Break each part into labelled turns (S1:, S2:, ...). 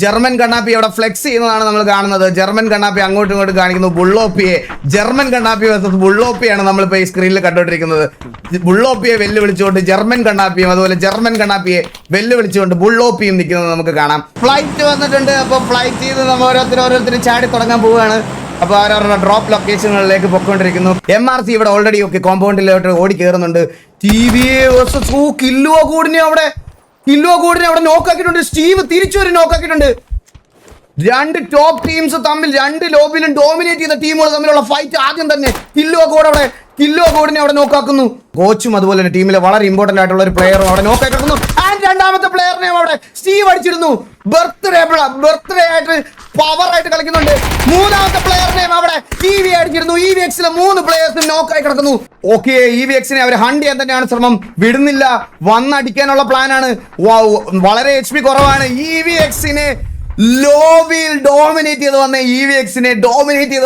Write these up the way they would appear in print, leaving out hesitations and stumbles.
S1: German കണ്ണാപ്പി അവിടെ flex ചെയ്യുന്നതാണ് നമ്മൾ കാണുന്നത്. ജർമ്മൻ കണ്ണാപ്പി അങ്ങോട്ടും ഇങ്ങോട്ടും കാണിക്കുന്നു ബുള്ളോപ്പിയെ. ജർമ്മൻ കണ്ണാപ്പി വേഴ്സസ് ബുള്ളോപ്പിയാണ് നമ്മളിപ്പോൾ ഈ സ്ക്രീനിൽ കണ്ടുകൊണ്ടിരിക്കുന്നത്. ബുള്ളോപ്പിയെ വെല്ലുവിളിച്ചുകൊണ്ട് ജർമ്മൻ കണ്ണാപ്പിയും അതുപോലെ ജർമ്മൻ കണ്ണാപ്പിയെ വെല്ലുവിളിച്ചുകൊണ്ട് ബുള്ളോപ്പിയും നിൽക്കുന്നത് നമുക്ക് കാണാം. ഫ്ലൈറ്റ് വന്നിട്ടുണ്ട്. അപ്പോൾ ഫ്ലൈറ്റ് ചെയ്ത് നമ്മൾ ഓരോരുത്തർ ചാടി തുടങ്ങാൻ പോവുകയാണ്. അപ്പോൾ അവരവരുടെ ഡ്രോപ്പ് ലൊക്കേഷനുകളിലേക്ക് പൊയ്ക്കൊണ്ടിരിക്കുന്നു. MRC ഇവിടെ ഓൾറെഡി ഒക്കെ കോമ്പൗണ്ടിലോട്ട് ഓടി കയറുന്നുണ്ട്. കില്ലോ കൂടിനെ അവിടെ നോക്കാക്കിയിട്ടുണ്ട്. സ്റ്റീവ് തിരിച്ചു വരെ നോക്കാക്കിയിട്ടുണ്ട്. രണ്ട് ടോപ്പ് ടീംസ് തമ്മിൽ രണ്ട് ലോബിയിലും ഡോമിനേറ്റ് ചെയ്ത ടീമുകൾ തമ്മിലുള്ള ഫൈറ്റ് ആദ്യം തന്നെ കില്ലോ കോഡിനെ അവിടെ നോക്കാക്കുന്നു. കോച്ചും അതുപോലെ തന്നെ ടീമിലെ വളരെ ഇമ്പോർട്ടന്റ് ആയിട്ടുള്ള ഒരു പ്ലെയറും അവിടെ നോക്കാക്കുന്നു. രണ്ടാമത്തെ പ്ലെയറിനെ അവിടെ സ്റ്റീവ് അടിച്ചിരുന്നു. ബർത്ത്ഡേ ആയിട്ട് പവർ ആയിട്ട് കളിക്കുന്നുണ്ട്. മൂന്നാമത്തെ പ്ലെയറിനെയും അവിടെ EV അടിച്ചിരുന്നു. EVXലെ 3 പ്ലെയേഴ്സും നോക്കായി കിടക്കുന്നു. ഓക്കെ, EVXനെ അവർ ഹണ്ട് ചെയ്യാൻ തന്നെയാണ് ശ്രമം. വിടുന്നില്ല, വന്നടിക്കാനുള്ള പ്ലാനാണ്. വളരെ HP കുറവാണ്. EVXനെ ലോബിയിൽ ഡോമിനേറ്റ് ചെയ്ത്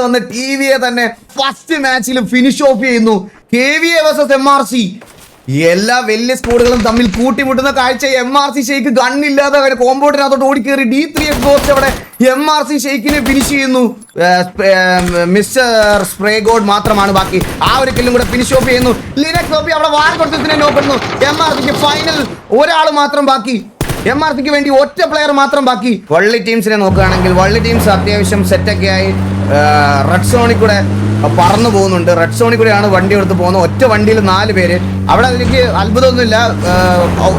S1: വന്ന TVയെ തന്നെ ഫസ്റ്റ് മാച്ചിൽ ഫിനിഷ് ഓഫ് ചെയ്യുന്നു. KVA versus MRC. എല്ലാ വലിയ സ്കോഡുകളും തമ്മിൽ കൂട്ടിമുട്ടുന്ന കാഴ്ച. MRC ഷെയ്ക്ക് ഗണ്ണില്ലാതെ കോമ്പൗണ്ടിനകത്തോട്ട് ഓടിക്കേറി D3X ഗോസ്റ്റ് അവിടെ MRC ഷെയ്ക്കിനെ ഫിനിഷ് ചെയ്യുന്നു. മിസ്റ്റർ സ്പ്രേ ഗോഡ് മാത്രമാണ് ബാക്കി. ആ ഒരു കില്ലും കൂടെ ഫിനിഷ് ഓഫ് ചെയ്യുന്നു. ലിനക്സ് ഓപ്പി അവിടെ വാർക്കൊടുത്തതിനെ നോക്കുന്നു. MRCക്ക് ഫൈനൽ ഒരാൾ മാത്രം ബാക്കി. MRCക്ക് വേണ്ടി ഒറ്റ പ്ലെയർ മാത്രം ബാക്കി. വള്ളി ടീംസിനെ നോക്കുകയാണെങ്കിൽ വള്ളി ടീംസ് അത്യാവശ്യം സെറ്റൊക്കെ ആയി റെഡ് സോണിൽ കൂടെ പറന്നു പോകുന്നുണ്ട്. റെഡ് സോണിൽ കൂടെയാണ് വണ്ടി എടുത്ത് പോകുന്നത്. ഒറ്റ വണ്ടിയിൽ 4 പേര്. അവിടെ എനിക്ക് അത്ഭുതമൊന്നുമില്ല.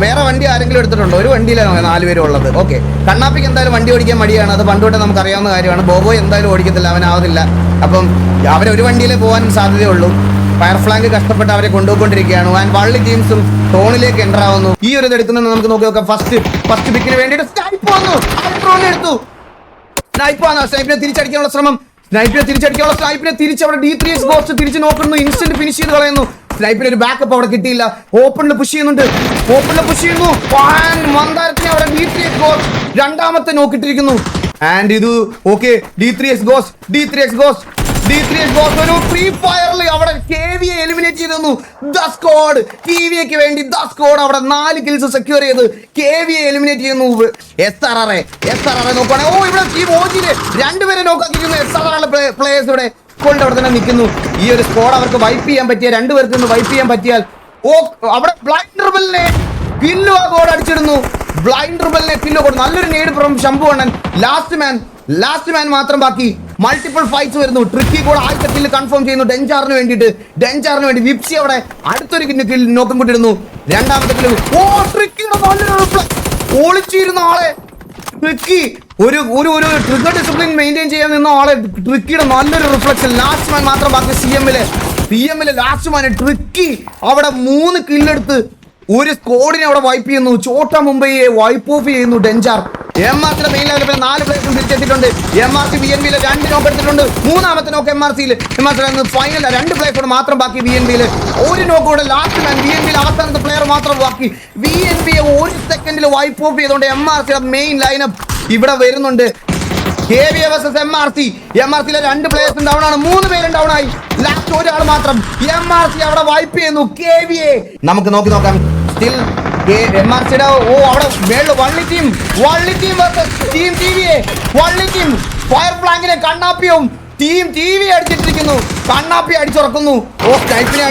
S1: വേറെ വണ്ടി ആരെങ്കിലും എടുത്തിട്ടുണ്ടോ? ഒരു വണ്ടിയിലാണ് 4 പേരും ഉള്ളത്. ഓക്കെ, കണ്ണാപ്പിക്ക് എന്തായാലും വണ്ടി ഓടിക്കാൻ മടിയാണ്. അത് പണ്ടുതൊട്ടേ നമുക്ക് അറിയാവുന്ന കാര്യമാണ്. ബോബോയ് എന്തായാലും ഓടിക്കത്തില്ല, അവനാവുന്നില്ല. അപ്പം അവരൊരു വണ്ടിയിലേ പോകാൻ സാധ്യതയുള്ളൂ. ഫയർ ഫ്ലാങ്ക് കഷ്ടപ്പെട്ട് അവരെ കൊണ്ടുപോയിക്കൊണ്ടിരിക്കുകയാണ്. ആൻഡ് വള്ളി ടീംസും ടോണിലേക്ക് എൻ്റർ ആവുന്നു. ഈ ഒരു ഇത് എടുക്കുന്നത് നമുക്ക് നോക്കാം. ഫസ്റ്റ് പിക്കിന് വേണ്ടിയിട്ട് സ്നൈപ്പ് വന്നു. എടുത്തു. സ്നൈപ്പിനെ തിരിച്ചടിക്കാനുള്ള ശ്രമം. സ്നൈപ്പിനെ തിരിച്ച് അവിടെ D3X ഗോസ്റ്റ് തിരിച്ച് നോക്കുന്നു. ഇൻസ്റ്റന്റ് ഫിനിഷ് ചെയ്ത് കളയുന്നു. സ്നൈപ്പിന് ഒരു ബാക്കപ്പ് അവിടെ കിട്ടിയില്ല. ഓപ്പണിൽ പുഷ് ചെയ്യുന്നു. മന്ദാരത്തിനെ അവിടെ D3X ഗോസ്റ്റ് രണ്ടാമത്തെ നോക്കിട്ടിരിക്കുന്നു. ആൻഡ് ഇത് ഓക്കെ, D3X ഗോസ്റ്റ് ഒരു ഫ്രീ ഫയറിൽ അവിടെ KVA എലിമിനേറ്റ് ചെയ്തു. ദ സ്ക്വാഡ് KVAക്ക് വേണ്ടി അവിടെ 4 കിൽസ് സെക്യൂർ ചെയ്ത് KVA എലിമിനേറ്റ് ചെയ്യുന്നു. SRR നോക്കുകയാണെങ്കിൽ ഇവിടെ ടീം OGയില് 2 പേരെ നോക്കാക്കിയിരിക്കുന്നു. SRR പ്ലേയേഴ്സ് ഇവിടെ കൊണ്ട് അവിടെ തന്നെ നിൽക്കുന്നു. ഈ ഒരു സ്ക്വാഡ് അവർക്ക് വൈപ്പ് ചെയ്യാൻ പറ്റിയ 2 പേർക്ക് വൈപ്പ് ചെയ്യാൻ പറ്റിയാൽ അവിടെ ബ്ലൈൻഡർബലിനെ കില്ലോ ഗോഡ് അടിച്ചിടുന്നു. നല്ലൊരു നേട് from Shambhu Annan. Last man മാത്രം ബാക്കി. മൾട്ടിപ്പിൾ ഫൈറ്റ്സ് വരുന്നു. ട്രിക്കി കൂടെ ആദ്യത്തെ കില്ല് കൺഫേം ചെയ്യുന്നു ഡെഞ്ചാറിന് വേണ്ടി. വിപ്സി അവിടെ അടുത്തൊരു കില്ല് നോക്കം കൊണ്ടിരുന്നു. രണ്ടാമത്തെ കില്ല് ട്രിക്കിയുടെ നല്ലൊരു ഒളിച്ചിരുന്ന ആളെ ട്രിക്കി ഒരു ട്രിഗർ ഡിസിപ്ലിൻ മെയിൻറ്റെയിൻ ചെയ്യാൻ നിന്ന ആളെ ട്രിക്കിയുടെ നല്ലൊരു റിഫ്ലക്ഷൻ. ലാസ്റ്റ് മാൻ മാത്രം ബാക്കി. CMലെ ലാസ്റ്റ് മാൻ ട്രിക്കി അവിടെ 3 കില്ലെടുത്ത് ഒരു സ്കോഡിനെ അവിടെ വൈപ്പ് ചെയ്യുന്നു. ചോട്ട മുംബൈയെ വൈപ്പ് ഓഫ് ചെയ്യുന്നു ഡെഞ്ചാർ. MRCയുടെ മെയിൻ ലെവലിൽ 4 പ്ലേയേഴ്സും തിരിച്ചെത്തിയിട്ടുണ്ട്. MRC BNBയിലെ 2 നോക്ക് എടുത്തിട്ടുണ്ട്. മൂന്നാമത്തെ നോക്ക് MRCയിൽ ഫൈനൽ 2 പ്ലേയേഴ്സ് മാത്രം ബാക്കി. BNBയിൽ ഒരു നോക്ക് കൂടെ ലാസ്റ്റ് മാൻ. BNBയിൽ അവസാനത്തെ പ്ലെയർ മാത്രം ബാക്കി. BNBയെ 1 സെക്കൻഡിൽ വൈപ്പ് ഓഫ് ചെയ്തുകൊണ്ട് MRCയുടെ മെയിൻ ലൈനപ്പ് ഇവിടെ വരുന്നുണ്ട്. KVA വേഴ്സസ് MRCയിലെ 2 പ്ലേയേഴ്സും ഡൗൺ ആണ്. 3 പേരും ഡൗൺ ആയി. ലാസ്റ്റ് ഒരാൾ മാത്രം. MRC അവിടെ വൈപ്പ് ചെയ്യുന്നു KVA. നമുക്ക് നോക്കാം. സ്റ്റിൽ MRCയുടെ അവിടെ മേളിൽ വള്ളി ടീം വേഴ്സസ് ടീം TVA. വള്ളി ടീം ഫയർ ഫ്ലാങ്കിനെ കണ്ണാപ്പിയും ടീം TVA അടിച്ചിട്ടിരിക്കുന്നു. കണ്ണാപ്പി അടിച്ചുറക്കുന്നു. സ്നൈപ്പിനെ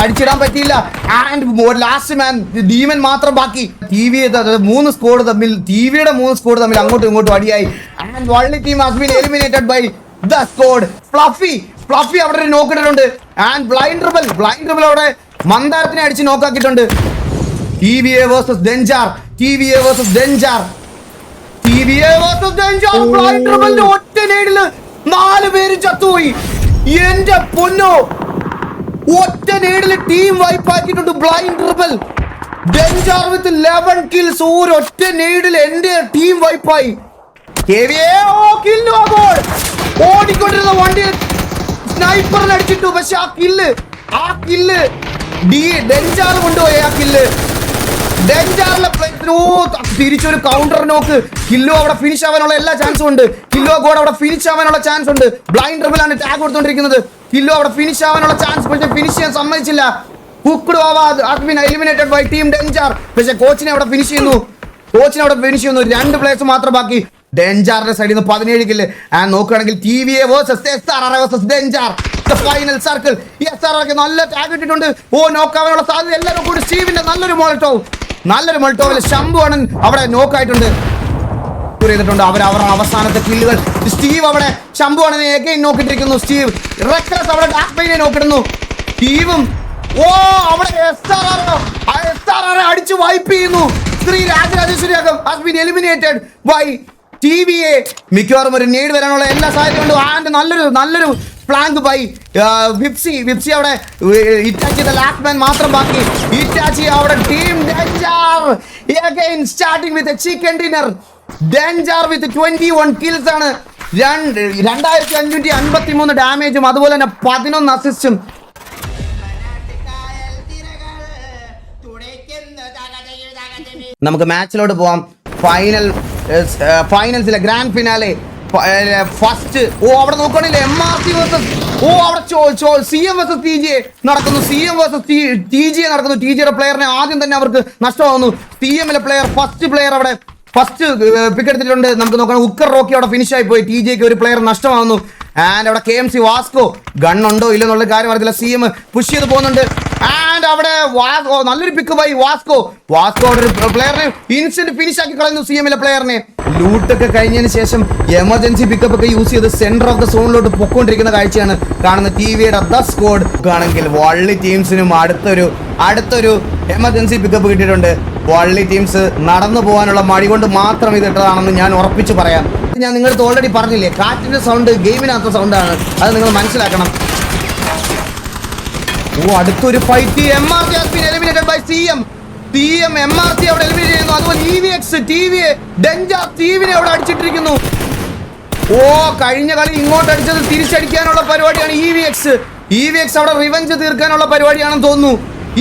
S1: അടിച്ചിടാൻ പറ്റിയില്ല. ആൻഡ് ലാസ്റ്റ് മാൻ ഡീമൻ മാത്രം ബാക്കി. TVയുടെ 3 സ്കോഡ് തമ്മിൽ അങ്ങോട്ടും ഇങ്ങോട്ടും അടിയായി. And Valli team has been eliminated by the squad. Fluffy അവിടെ ഒരു നോക്കിയിട്ടുണ്ട്. ആൻഡ് ബ്ലൈൻഡർബൽ അവിടെ മന്ദാരത്തിനെ അടിച്ച് നോക്കാക്കിയിട്ടുണ്ട്. TVA versus ഡെഞ്ചാർ. ബ്ലൈൻഡർബലിന്റെ ഒറ്റ നേടില് 4 പേര് ചത്തുപോയി. എന്റെ പൊന്നോ, ഒറ്റ നേടില് ടീം വൈപ്പ് ആക്കിയിട്ടുണ്ട് ബ്ലൈൻഡർബൽ. ഡെഞ്ചാർ വിത്ത് 11 കിൽസ്. ഒറ്റ നേടില് എന്റെ ടീം വൈപ്പായി. ഓടിക്കൊണ്ടിരുന്ന വണ്ടിയിൽ സ്നൈപ്പറിന് അടിച്ചിട്ടു. പക്ഷെ ആ കില്ല് ഡെഞ്ചാർ കൊണ്ടുപോയി. ആ കില്ല് ഡെഞ്ചാറിലെ തിരിച്ചൊരു കൗണ്ടർ നോക്ക്. കില്ലോ അവിടെ ഫിനിഷ് ആവാനുള്ള എല്ലാ ചാൻസും ഉണ്ട്. ബ്ലൈൻഡർബിലാണ് ടാഗ് കൊടുത്തോണ്ടിരിക്കുന്നത്. കില്ലോ അവിടെ ഫിനിഷ് ആവാനുള്ള ചാൻസ്, പക്ഷെ ഫിനിഷ് ചെയ്യാൻ സമ്മതിച്ചില്ല. Hooked has been eliminated by team ഡെഞ്ചാർ. പക്ഷെ കോച്ചിനെ അവിടെ ഫിനിഷ് ചെയ്യുന്നു. 2 പ്ലേയേഴ്സ് മാത്രം ബാക്കി. ഡെഞ്ചാറിന്റെ സൈഡിൽ നിന്ന് 17 കില്ല്. ആൻഡ് നോക്കുകയാണെങ്കിൽ TVA വേഴ്സസ് SRR വേഴ്സസ് ഡെഞ്ചാർ ഫൈനൽ സർക്കിൾ. ഈ SRR നല്ല ടാഗ് ഇട്ടിട്ടുണ്ട്. നോക്കാവാനുള്ള സാധ്യത എല്ലാവരും കൂടി. സ്റ്റീവിന്റെ നല്ലൊരു മോൾട്ടോവിൽ ശംഭുവാണ് അവിടെ നോക്കായിട്ടുണ്ട് ചെയ്തിട്ടുണ്ട്. അവർ അവസാനത്തെ കില്ലുകൾ. സ്റ്റീവ് അവിടെ ശംഭുവാണ് എഗൈൻ നോക്കിട്ടിരിക്കുന്നു. സ്റ്റീവ് റെക്ലസ് അവിടെ ഡാക്ക്ബൈനെ നോക്കിടുന്നു. സ്റ്റീവും അവിടെ SRR അടിച്ച് വൈപ്പ് ചെയ്യുന്നു. Shri രാജരാജേശ്വരിയാകം has been eliminated by TVA. മിക്കവാറും ഒരു നേട് വരാനുള്ള എല്ലാ സാധ്യതയുണ്ട്. ആൻഡ് നല്ലൊരു ഫ്ലാങ്ക് ബൈ വിപ്സി അവിടെ ഇറ്റാച്ചി ലാസ്റ്റ് മാൻ മാത്രം ബാക്കി. ഇറ്റാച്ചി അവിടെ ടീം ഡെഞ്ചാർ again starting with chicken dinner. ഡെഞ്ചാർ വിത്ത് 21 കിൽസ് ആണ്. 2553 ഡാമേജും അതുപോലെ തന്നെ 11 അസിസ്റ്റും. നമുക്ക് മാച്ചിലോട്ട് പോവാം. ഫൈനൽസിലെ ഗ്രാൻഡ് ഫിനാലെ ഫസ്റ്റ്. അവിടെ നോക്കണില്ല MRC വേഴ്സസ് അവിടെ CM വേഴ്സസ് TGA നടക്കുന്നു. CM വേഴ്സസ് TGA നടക്കുന്നു. TGയുടെ പ്ലെയറിനെ ആദ്യം തന്നെ അവർക്ക് നഷ്ടമാവുന്നു. CMലെ പ്ലെയർ ഫസ്റ്റ് പിക്ക് എടുത്തിട്ടുണ്ട്. നമുക്ക് നോക്കണം ഉക്കർ റോക്കി അവിടെ ഫിനിഷ് ആയി പോയി. TJക്ക് ഒരു പ്ലെയർ നഷ്ടമാവുന്നു. ആൻഡ് അവിടെ KMC വാസ്കോ ഗണ്ണുണ്ടോ ഇല്ലെന്നുള്ള കാര്യം അറിയത്തില്ല. CM പുഷ് ചെയ്ത് പോകുന്നുണ്ട്. ആൻഡ് അവിടെ നല്ലൊരു പിക്ക് ബൈ വാസ്കോ അവിടെ ഒരു പ്ലെയറിനെ ഇൻസ്റ്റന്റ് ഫിനിഷ് ആക്കി കളയുന്നു. CMലെ പ്ലെയറിനെ ലൂട്ടൊക്കെ കഴിഞ്ഞതിന് ശേഷം എമർജൻസി പിക്കപ്പ് ഒക്കെ യൂസ് ചെയ്ത് സെന്റർ ഓഫ് ദ സോണിലോട്ട് പൊക്കോണ്ടിരിക്കുന്ന കാഴ്ചയാണ് കാണുന്നത്. TVയുടെ ദ സ്ക്വാഡ് ആണെങ്കിൽ വള്ളി ടീംസിനും അടുത്തൊരു എമർജൻസി പിക്കപ്പ് കിട്ടിയിട്ടുണ്ട്. വള്ളി ടീംസ് നടന്നു പോകാനുള്ള മടി കൊണ്ട് മാത്രം ഇത് ഇട്ടതാണെന്ന് ഞാൻ ഉറപ്പിച്ച് പറയാം. ഞാൻ നിങ്ങൾക്ക് ഓൾറെഡി പറഞ്ഞില്ലേ, കാറ്റിന്റെ സൗണ്ട് ഗെയിമിനകത്ത സൗണ്ടാണ്. അത് നിങ്ങൾ മനസ്സിലാക്കണം. അടുത്തൊരു fight. MRC has been eliminated by CM. MRC അവിടെ എലിമിനേറ്റ് ചെയ്യുന്നു. അതുപോലെ EVX TVA ഡെഞ്ചാർ സ്റ്റീവിനെ അവിടെ അടിച്ചിട്ടിരിക്കുന്നു. കഴിഞ്ഞ കളി ഇങ്ങോട്ട് അടിച്ചത് തിരിച്ചടിക്കാനുള്ള പരിപാടിയാണ് EVX അവിടെ റിവെഞ്ച് തീർക്കാനുള്ള പരിപാടിയാണെന്ന് തോന്നുന്നു.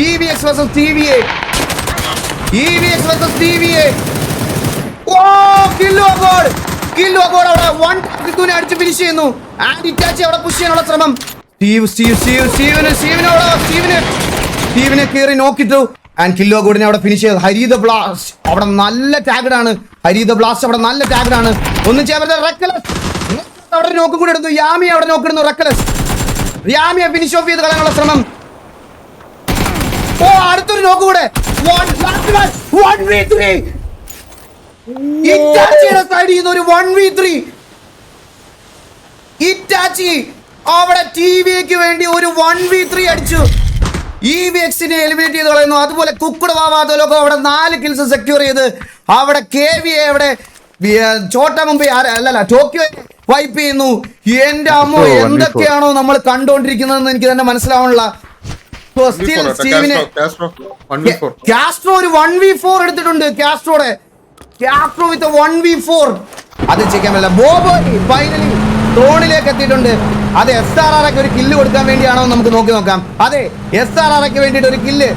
S1: EVX versus TVA. Kilo goal അവിടെ 1 ടാർഗറ്റിനെ അടിച്ച് ഫിനിഷ് ചെയ്യുന്നു. ആൻഡ് ഇറ്റാച്ചി അവിടെ പുഷ് ചെയ്യാനുള്ള ശ്രമം. സ്റ്റീവിനെ കയറി നോക്കിട്ടു. ആൻഡ് കില്ലോ ഗോഡിനെ അവിടെ ഫിനിഷ് ചെയ്തു. ഹരീദ ബ്ലാസ്റ്റ് അവിടെ നല്ല ടാഗഡ് ആണ്. ഒന്നും ചെയ്യാൻ പറ്റില്ല. റെക്കലസ് അവിടെ നോക്കും കൂടെ എടുത്തു. യാമി അവിടെ നോക്കിടുന്നു. റെക്കലസ് യാമിയെ ഫിനിഷ് ഓഫ് ചെയ്ത് കളയാനുള്ള ശ്രമം. അടുത്തൊരു നോക്ക് കൂടെ. 1v3 ഇറ്റാച്ചിയുടെ സൈഡിൽ നിന്ന് ഒരു 1v3. ഇറ്റാച്ചി അവിടെ TVക്ക് വേണ്ടി ഒരു 1v3 അടിച്ചു. EVXനെ എലിമിനേറ്റ് ചെയ്ത് കളയുന്നു. അതുപോലെ കുക്കുട് വാവാതോലൊക്കെ അവിടെ 4 കിൽസ് സെക്യൂർ ചെയ്ത് അവിടെ KVA അവിടെ ചോട്ട മുംബൈ ടോക്കിയോ വൈപ്പ് ചെയ്യുന്നു. എന്റെ അമ്മോ, എന്തൊക്കെയാണോ നമ്മൾ കണ്ടോണ്ടിരിക്കുന്നതെന്ന് എനിക്ക് തന്നെ മനസ്സിലാവണില്ല. കാസ്ട്രോ ഒരു 1v4 എടുത്തിട്ടുണ്ട്. കാസ്ട്രോ വിത്ത് 1v4 അത് ചെയ്യാൻ പറ്റില്ല. ബോബോയ് ഫൈനലി സോണിലേക്ക് എത്തിയിട്ടുണ്ട്. അത് SRRക്ക് ഒരു കില്ല് കൊടുക്കാൻ വേണ്ടിയാണോ നമുക്ക് നോക്കാം. അതെ, SRRക്ക് വേണ്ടിയിട്ട് ഒരു കില്ല്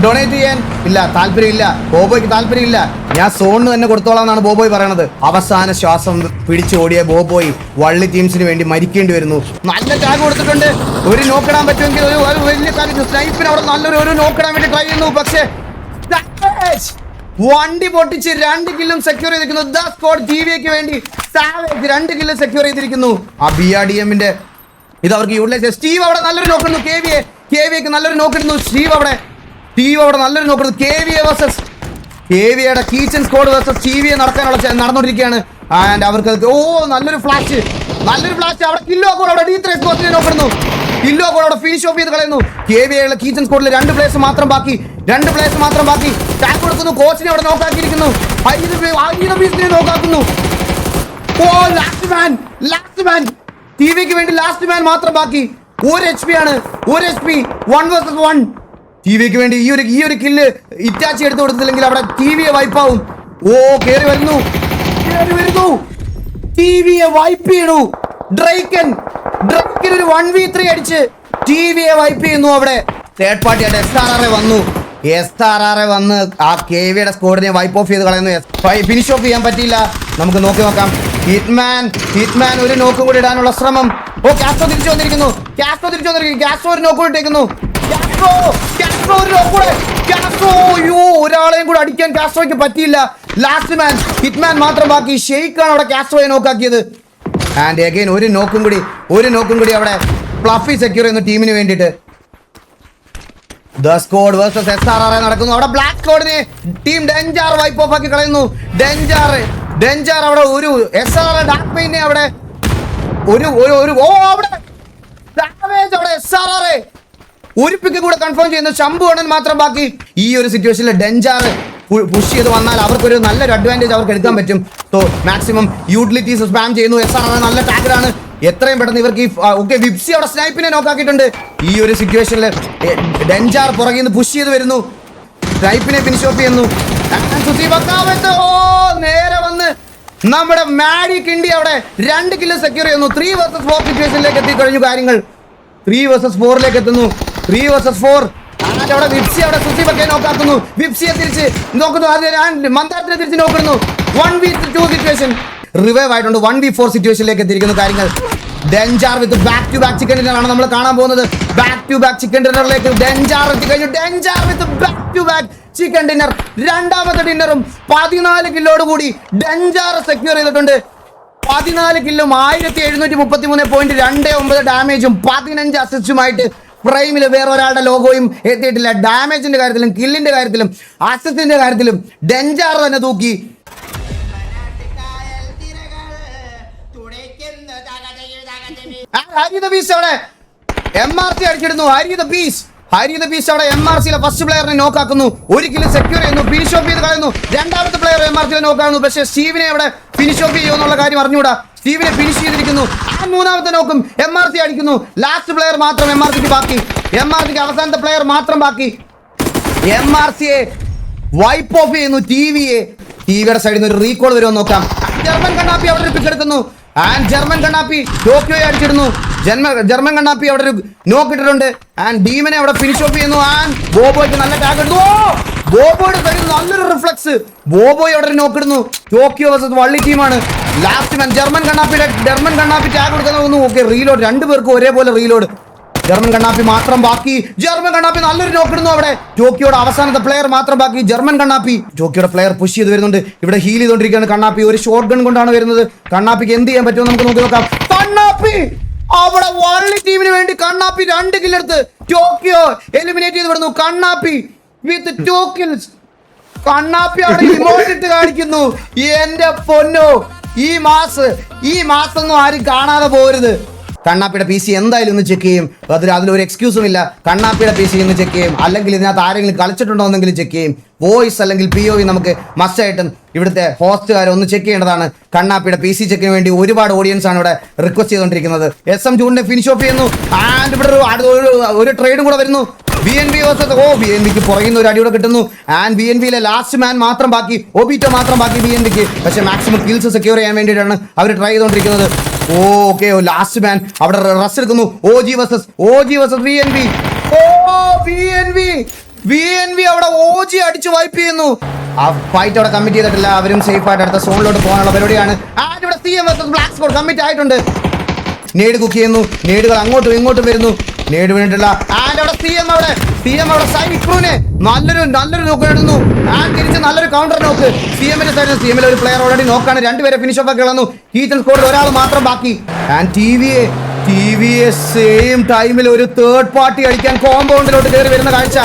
S1: ഡൊണേറ്റ് ചെയ്യാൻ താല്പര്യമില്ല. ബോബോയ്ക്ക് താല്പര്യമില്ല. ഞാൻ സോണിന് തന്നെ കൊടുത്തോളാം എന്നാണ് ബോബോയ് പറയണത്. അവസാന ശ്വാസം പിടിച്ചോടിയ ബോബോയ് വള്ളി ടീംസിന് വേണ്ടി മരിക്കേണ്ടി വരുന്നു. നല്ല ടാഗ് കൊടുത്തിട്ടുണ്ട്. ഒരു നോക്കിടാൻ പറ്റുമെങ്കിൽ ഒരു വലിയ കാര്യം. സ്നൈപ്പിന് അവിടെ നല്ലൊരു നോക്കിടാൻ വേണ്ടി ട്രൈ ചെയ്യുന്നു. പക്ഷേ വണ്ടി പൊട്ടിച്ച് 2 കില്ലും സെക്യൂർ ചെയ്തിരിക്കുന്നു. ദ സ്ക്വാഡ് TVക്ക് വേണ്ടി സാവേജ് 2 കില്ല് സെക്യൂർ ചെയ്തിരിക്കുന്നു. ആ BRDMന്റെ ഇത് അവർക്ക് യൂട്ടിലൈസ്. സ്റ്റീവ് അവിടെ നല്ലൊരു നോക്കുന്നു. KVക്ക് നല്ലൊരു നോക്കിടുന്നു. സ്റ്റീവ് അവിടെ നല്ലൊരു നോക്കുന്നു. KVയുടെ കീച്ചൻ സ്ക്വാഡ് വേഴ്സസ് TVA നടന്നുകൊണ്ടിരിക്കുകയാണ്. ആൻഡ് അവർക്ക് നല്ലൊരു ഫ്ലാഷ് അവിടെ കില്ലോ ഗോൾ അവിടെ D3 സ്ക്വാഡിനെ നോക്കുന്നു. കില്ലോ ഗോൾ അവിടെ ഫിനിഷ് ഓഫ് ചെയ്ത് കളയുന്നു. KVയുടെ കീച്ചൻ സ്ക്വാഡിൽ 2 പ്ലേയേഴ്സ് മാത്രം ബാക്കി. ടാഗ് കൊടുക്കുന്നു. കോച്ചിനെ അവിടെ നോക്കാക്കിയിരിക്കുന്നു. നോക്കാക്കുന്നു. ലാസ്റ്റ് മാൻ TVക്ക് വേണ്ടി ലാസ്റ്റ് മാൻ മാത്രം ബാക്കി. 1 HP ആണ്. 1 HP 1 vs 1. TVക്ക് വേണ്ടി ഈ ഒരു കില്ല് ഇറ്റാച്ചി എടുത്തു കൊടുത്തില്ലെങ്കിൽ അവിടെ TVയെ വൈപ്പാവും. കേറി വരുന്നു. TVയെ വൈപ്പ് ചെയ്യണു. ഡ്രൈക്കൻ ഒരു 1v3 അടിച്ച് TVയെ വൈപ്പ് ചെയ്യുന്നു. അവിടെ തേർഡ് പാർട്ടി ആയിട്ട് SRR വന്ന് ആ KVയുടെ സ്ക്വാഡിനെ വൈപ്പ് ഓഫ് ചെയ്ത് കളയുന്നു. ഫിനിഷ് ഓഫ് ചെയ്യാൻ പറ്റിയില്ല. നമുക്ക് നോക്കാം. ഹിറ്റ്മാൻ ഒരു നോക്കും കൂടി ഇടാനുള്ള ശ്രമം. കാസ്ട്രോ തിരിച്ചു വന്നിരിക്കുന്നു. കാസ്ട്രോ ഒരു നോക്കും ഇട്ടേക്കുന്നു. ഒരാളെയും കൂടെ അടിക്കാൻ കാസ്ട്രോയ്ക്ക് പറ്റിയില്ല. ലാസ്റ്റ് മാൻ ഹിറ്റ്മാൻ മാത്രം ബാക്കി. ഷെയ്ക്കാണ് അവിടെ കാസ്ട്രോയെ നോക്കാക്കിയത്. ആൻഡ് അഗൈൻ ഒരു നോക്കും കൂടി അവിടെ ഫ്ലഫി സെക്യൂർ ചെയ്യുന്നു ടീമിന് വേണ്ടിയിട്ട്. ദ സ്ക്വാഡ് വേഴ്സസ് SRR നടക്കുന്നു. അവിടെ ബ്ലാക്ക് സ്ക്വാഡിനെ ടീം ഡെഞ്ചാർ വൈപ്പ് ഓഫ് ആക്കി കളയുന്നു. ഡെഞ്ചാർ അവിടെ ഒരു SRR ഡാർക്ക് പെയിനെ അവിടെ ഒരു അവിടെ ഡാമേജ്. അവിടെ SRR ഒരു പിക്ക് കൂടെ കൺഫേം ചെയ്യുന്നു. ശംഭു അണ്ണൻ മാത്രം ബാക്കി. ഈ ഒരു സിറ്റുവേഷനിൽ ഡെഞ്ചാർ പുഷ് ചെയ്ത് വന്നാൽ അവർക്കൊരു നല്ലൊരു അഡ്വാൻറ്റേജ് അവർക്ക് എടുക്കാൻ പറ്റും. സോ മാക്സിമം യൂട്ടിലിറ്റീസ് സ്പാം ചെയ്യുന്നു. SRR നല്ല ടാഗറാണ്. എത്രയും പെട്ടെന്ന് ഇവർക്ക് ഓക്കെ വിപ്സി അവിടെ സ്നൈപ്പിനെ നോക്കാക്കിയിട്ടുണ്ട്. ഈ ഒരു സിറ്റുവേഷനിൽ ഡെഞ്ചാർ പുറകിൽ നിന്ന് പുഷ് ചെയ്ത് വരുന്നു. സ്നൈപ്പിനെ ഫിനിഷ് ഓഫ് ചെയ്യുന്നു. നേരെ വന്ന് നമ്മുടെ മാഡി കിണ്ടി അവിടെ 2 കില്ല് സെക്യൂർ ചെയ്യുന്നു. 3 vs 4 സിറ്റുവേഷനിലേക്ക് എത്തിക്കഴിഞ്ഞു കാര്യങ്ങൾ. 3 vs 4 എത്തുന്നു. 3 vs 4. അവിടെ വിപ്സി അവിടെ സുസിബക്കെ നോക്കാക്കുന്നു. വിപ്സിയെ തിരിച്ച് നോക്കുന്നു. മന്ദാരത്തിനെ തിരിച്ച് നോക്കുന്നു. 1v2 സിറ്റുവേഷൻ റിവൈവ് ആയിട്ടുണ്ട്. 1v4 സിറ്റുവേഷനിലേക്ക് എത്തിയിരിക്കുന്നു കാര്യങ്ങൾ. ഡെഞ്ചാർ with back to back chicken dinner ആണ് നമ്മൾ കാണാൻ പോകുന്നത്. ബാക്ക് ടു ബാക്ക് ചിക്കൻ ഡിന്നറിലേക്ക് ഡെഞ്ചാർ എത്തിക്കഴിഞ്ഞു. ഡെഞ്ചാർ with back to back chicken dinner. രണ്ടാമത്തെ ഡിന്നറും 14 കില്ലോട് കൂടി ഡെഞ്ചാർ സെക്യൂർ ചെയ്തിട്ടുണ്ട്. 14 കില്ലും 1733.29 ഡാമേജും 15 അസിസ്റ്റുമായിട്ട് പ്രൈമിൽ വേറെ ഒരാളുടെ ലോഗോയും എത്തിയിട്ടില്ല. ഡാമേജിന്റെ കാര്യത്തിലും കില്ലിന്റെ കാര്യത്തിലും അസിസ്റ്റിന്റെ കാര്യത്തിലും ഡെഞ്ചാർ തന്നെ തൂക്കി. ഹരി ദ ബീസ്റ്റ് അവിടെ MRC അടിച്ചിടുന്നു. ഹരി ദ ബീസ്റ്റ് അവിടെ MRCയിലെ ഫസ്റ്റ് പ്ലെയറിനെ നോക്കാക്കുന്നു. 1 കില്ല് സെക്യൂർ ചെയ്യുന്നു. ഫിനിഷ് ഓഫ് ചെയ്ത് കളയുന്നു. രണ്ടാമത്തെ പ്ലെയർ MRCയിലെ നോക്കാക്കുന്നു. പക്ഷേ സ്റ്റീവിനെ അവിടെ ഫിനിഷ് ഓഫ് ചെയ്യുമോ എന്നുള്ള കാര്യം അറിഞ്ഞുകൂടാ. സ്റ്റീവിനെ ഫിനിഷ് ചെയ്തിരിക്കുന്നു. മൂന്നാമത്തെ നോക്കും MRC അടിക്കുന്നു. ലാസ്റ്റ് പ്ലെയർ മാത്രം MRCക്ക് ബാക്കി. MRCക്ക് അവസാനത്തെ പ്ലെയർ മാത്രം ബാക്കി. MRCയെ വൈപ്പ് ഓഫ് ചെയ്യുന്നു. ടിവിയുടെ സൈഡിൽ നിന്ന് ഒരു റീകോൾ വരുമെന്ന് നോക്കാം. ജർമ്മൻ കണ്ണാപ്പി അവിടെ ഒരു പിക്ക് എടുക്കുന്നു. And German Kannappi ടോക്കിയോയെ അടിച്ചിടുന്നു. ജർമ്മൻ കണ്ണാപ്പി അവിടെ ഒരു നോക്ക് ഇട്ടിട്ടുണ്ട്. ആൻഡ് ഡീമനെ അവിടെ ഫിനിഷ് ഓഫ് ചെയ്യുന്നു. ആൻഡ് ബോബോയ്ക്ക് നല്ല ടാഗ് എടുത്തു. ബോബോയുടെ സൈഡിൽ നല്ലൊരു റിഫ്ലക്സ്. ബോബോയ് അവിടെ ഒരു നോക്ക് ഇടുന്നു. ടോക്കിയോ വേഴ്സസ് വള്ളി ടീമാണ്. ലാസ്റ്റ് മാൻ ജർമ്മൻ കണ്ണാപ്പി ടാഗ് കൊടുക്കാൻ തോന്നുന്നു. Okay reload. 2 പേർക്കും ഒരേപോലെ റീലോഡ്. ജർമ്മൻ കണ്ണാപ്പി മാത്രം ബാക്കി. ജർമ്മൻ കണ്ണാപ്പി നല്ലൊരു നോക്ക് ഇടുന്നു. അവിടെ ടോക്കിയോയുടെ അവസാനത്തെ പ്ലെയർ മാത്രം ബാക്കി. ജർമ്മൻ കണ്ണാപ്പി ടോക്കിയോയുടെ പ്ലെയർ പുഷ് ചെയ്ത് വരുന്നുണ്ട്. ഇവിടെ ഹീൽ ചെയ്തുകൊണ്ടിരിക്കുകയാണ് കണ്ണാപ്പി. ഒരു ഷോട്ട് ഗൺ കൊണ്ടാണ് വരുന്നത്. കണ്ണാപ്പിക്ക് എന്ത് ചെയ്യാൻ പറ്റുമോ നമുക്ക് നോക്കി നോക്കാം. കണ്ണാപ്പി അവിടെ വള്ളി ടീമിന് വേണ്ടി കണ്ണാപ്പി 2 കില്ലെടുത്ത് ടോക്കിയോ എലിമിനേറ്റ് ചെയ്ത് വിടുന്നു. കണ്ണാപ്പി വിത്ത് 2 kills. കണ്ണാപ്പി അവിടെ ഇമോട്ട് ഇട്ട് കാണിക്കുന്നു. എന്റെ പൊന്നോ, ഈ മാസം ആരും കാണാതെ പോരുത്. കണ്ണാപ്പിയുടെ PC എന്തായാലും ഒന്ന് ചെക്ക് ചെയ്യും. അതിലൊരു എക്സ്ക്യൂസും ഇല്ല. കണ്ണാപ്പിയുടെ PC ഒന്ന് ചെക്ക് ചെയ്യും. അല്ലെങ്കിൽ ഇതിനകത്ത് ആരെങ്കിലും കളിച്ചിട്ടുണ്ടോ എന്നെങ്കിലും ചെക്ക് ചെയ്യും. വോയിസ് അല്ലെങ്കിൽ POV നമുക്ക് മസ്റ്റായിട്ടും ഇവിടുത്തെ ഹോസ്റ്റുകാരെ ഒന്ന് ചെക്ക് ചെയ്യേണ്ടതാണ്. കണ്ണാപ്പിയുടെ PC ചെക്കിന് വേണ്ടി ഒരുപാട് ഓഡിയൻസ് ആണ് ഇവിടെ റിക്വസ്റ്റ് ചെയ്തുകൊണ്ടിരിക്കുന്നത്. SM ജൂണിനെ ഫിനിഷ് ഓഫ് ചെയ്യുന്നു. ആൻഡ് ഇവിടെ ഒരു ട്രേഡും കൂടെ വരുന്നു. BNB BNBക്ക് പുറകിൽ ഒരു അടിയോടെ കിട്ടുന്നു. ആൻഡ് BNBയിലെ ലാസ്റ്റ് മാൻ മാത്രം ബാക്കി. ഒബിറ്റോ മാത്രം ബാക്കി BNBക്ക്. പക്ഷെ മാക്സിമം കിൽസ് സെക്യൂർ ചെയ്യാൻ വേണ്ടിയിട്ടാണ് അവർ ട്രൈ ചെയ്തുകൊണ്ടിരിക്കുന്നത്. ഓക്കെ ലാസ്റ്റ് മാൻ അവിടെ റസ് എടുക്കുന്നു. OG versus BNB. BNB അവിടെ OG അടിച്ച് വൈപ്പ് ചെയ്യുന്നു. ആ ഫൈറ്റ് അവിടെ കമ്മിറ്റ് ചെയ്തിട്ടില്ല. അവരും സേഫ് ആയിട്ട് അടുത്ത സോണിലോട്ട് പോകാനുള്ള പരിപാടിയാണ്. ആൻഡ് ഇവിടെ CM versus black squad commit ആയിട്ടുണ്ട്. നേട് കുക്ക് ചെയ്യുന്നു. നേടുകൾ അങ്ങോട്ടും ഇങ്ങോട്ടും വരുന്നു. നേട് വീണിട്ടില്ല. ആൻഡ് അവിടെ CM അവിടെ സൈഡ് ക്രൂനെ നല്ലൊരു നോക്ക് ഇടുന്നു. ആൻഡ് തിരിച്ച് നല്ലൊരു കൗണ്ടർ നോക്ക്. CMന്റെ സൈഡിൽ CMലെ ഒരു പ്ലെയർ ഓൾറെഡി നോക്കാണ്. 2 പേരെ ഫിനിഷ് ഓഫ് ആക്കി കളഞ്ഞു. ഹീറ്റ് സ്കോറിൽ ഒരാൾ മാത്രം ബാക്കി. ആൻഡ് TVA സെയിം ടൈമിൽ ഒരു തേർഡ് പാർട്ടി അടിക്കാൻ കോമ്പൗണ്ടിലോട്ട് കയറി വരുന്ന കാഴ്ച.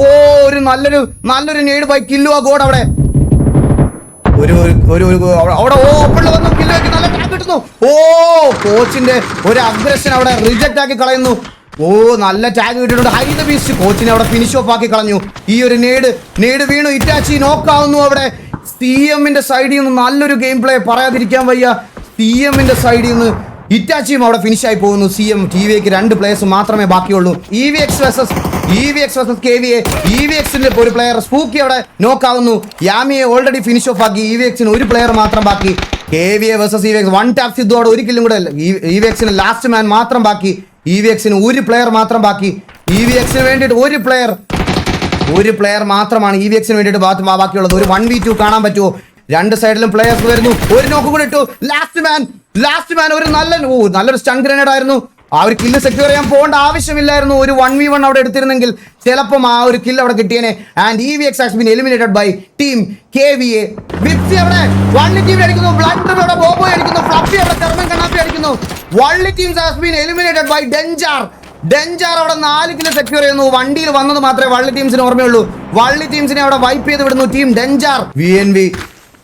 S1: ഒരു നല്ലൊരു നേട് ബൈ കില്ലു ആ ഗോഡ് അവിടെ അവിടെ ഓപ്പണിൽ വന്നു. കില്ലുവെക്ക് നല്ല ടാഗ് കിട്ടുന്നു. കോച്ചിന്റെ ഒരു അഗ്രഷൻ അവിടെ റിജക്റ്റ് ആക്കി കളയുന്നു. നല്ല ടാഗ് കിട്ടിയിട്ടുണ്ട്. ഹരി ദ ബീസ്റ്റ് കോച്ചിനെ അവിടെ ഫിനിഷ് ഓഫ് ആക്കി കളഞ്ഞു. ഈ ഒരു നേട് വീണു. ഇറ്റാച്ചി നോക്കാവുന്നു. അവിടെ CMന്റെ സൈഡിൽ നിന്ന് നല്ലൊരു ഗെയിം പ്ലേ പറയാതിരിക്കാൻ വയ്യ. CMന്റെ സൈഡിൽ നിന്ന് ഇറ്റാച്ചിയും അവിടെ ഫിനിഷ് ആയി പോകുന്നു. TVAക്ക് 2 പ്ലേയേഴ്സ് മാത്രമേ ബാക്കിയുള്ളൂ. EVX versus KVA. EVXന്റെ ഒരു പ്ലെയർ സ്പൂക്കി അവിടെ നോക്കാവുന്നു. യാമിയെ ഓൾറെഡി ഫിനിഷ് ഓഫ് ആക്കി. EVXന് ഒരു പ്ലെയർ മാത്രം ബാക്കി. KVA വേഴ്സസ് EVX 1 ടാപ്പ് സിദ്ധോടെ ഒരു കില്ലും കൂടെ. EVXന് ലാസ്റ്റ് മാൻ മാത്രം ബാക്കി. EVXന് ഒരു പ്ലെയർ മാത്രം ബാക്കി. EVXന് വേണ്ടിയിട്ട് ഒരു പ്ലെയർ മാത്രമാണ് EVXന് വേണ്ടിയിട്ട് ബാക്കിയുള്ളത്. ഒരു 1v2 കാണാൻ പറ്റുമോ? 2 സൈഡിലും പ്ലെയേഴ്സ് വരുന്നു. ഒരു നോക്ക് കൂടെ ഇട്ടു. ലാസ്റ്റ് മാൻ ഒരു നല്ലൊരു സ്റ്റൺ ഗ്രനേഡ് ആയിരുന്നു. ആ ഒരു കില്ല് സെക്യൂർ ചെയ്യാൻ പോകേണ്ട ആവശ്യമില്ലായിരുന്നു. ഒരു 1v1 അവിടെ എടുത്തിരുന്നെങ്കിൽ ചിലപ്പം ആ ഒരു കില്ല് അവിടെ കിട്ടിയേനെ. And EVX has been eliminated by team KVA. വിപ്സി അവിടെ വള്ളി ടീം അടിക്കുന്നു, ബ്ലണ്ടർ അവിടെ ബോബോ അടിക്കുന്നു, ഫ്ലഫി അവിടെ ചെർമൻ കണ്ണാപ്പി അടിക്കുന്നു. വള്ളി teams has been eliminated by ഡെഞ്ചാർ അവിടെ 4 കില്ല് സെക്യൂർ ചെയ്യുന്നു. വണ്ടിയിൽ വന്നത് മാത്രമേ വള്ളി ടീംസിന് ഓർമ്മയുള്ളൂ. വള്ളി ടീംസിനെ അവിടെ വൈപ്പ് ചെയ്ത് വിടുന്നു ടീം ഡെഞ്ചാർ. VNV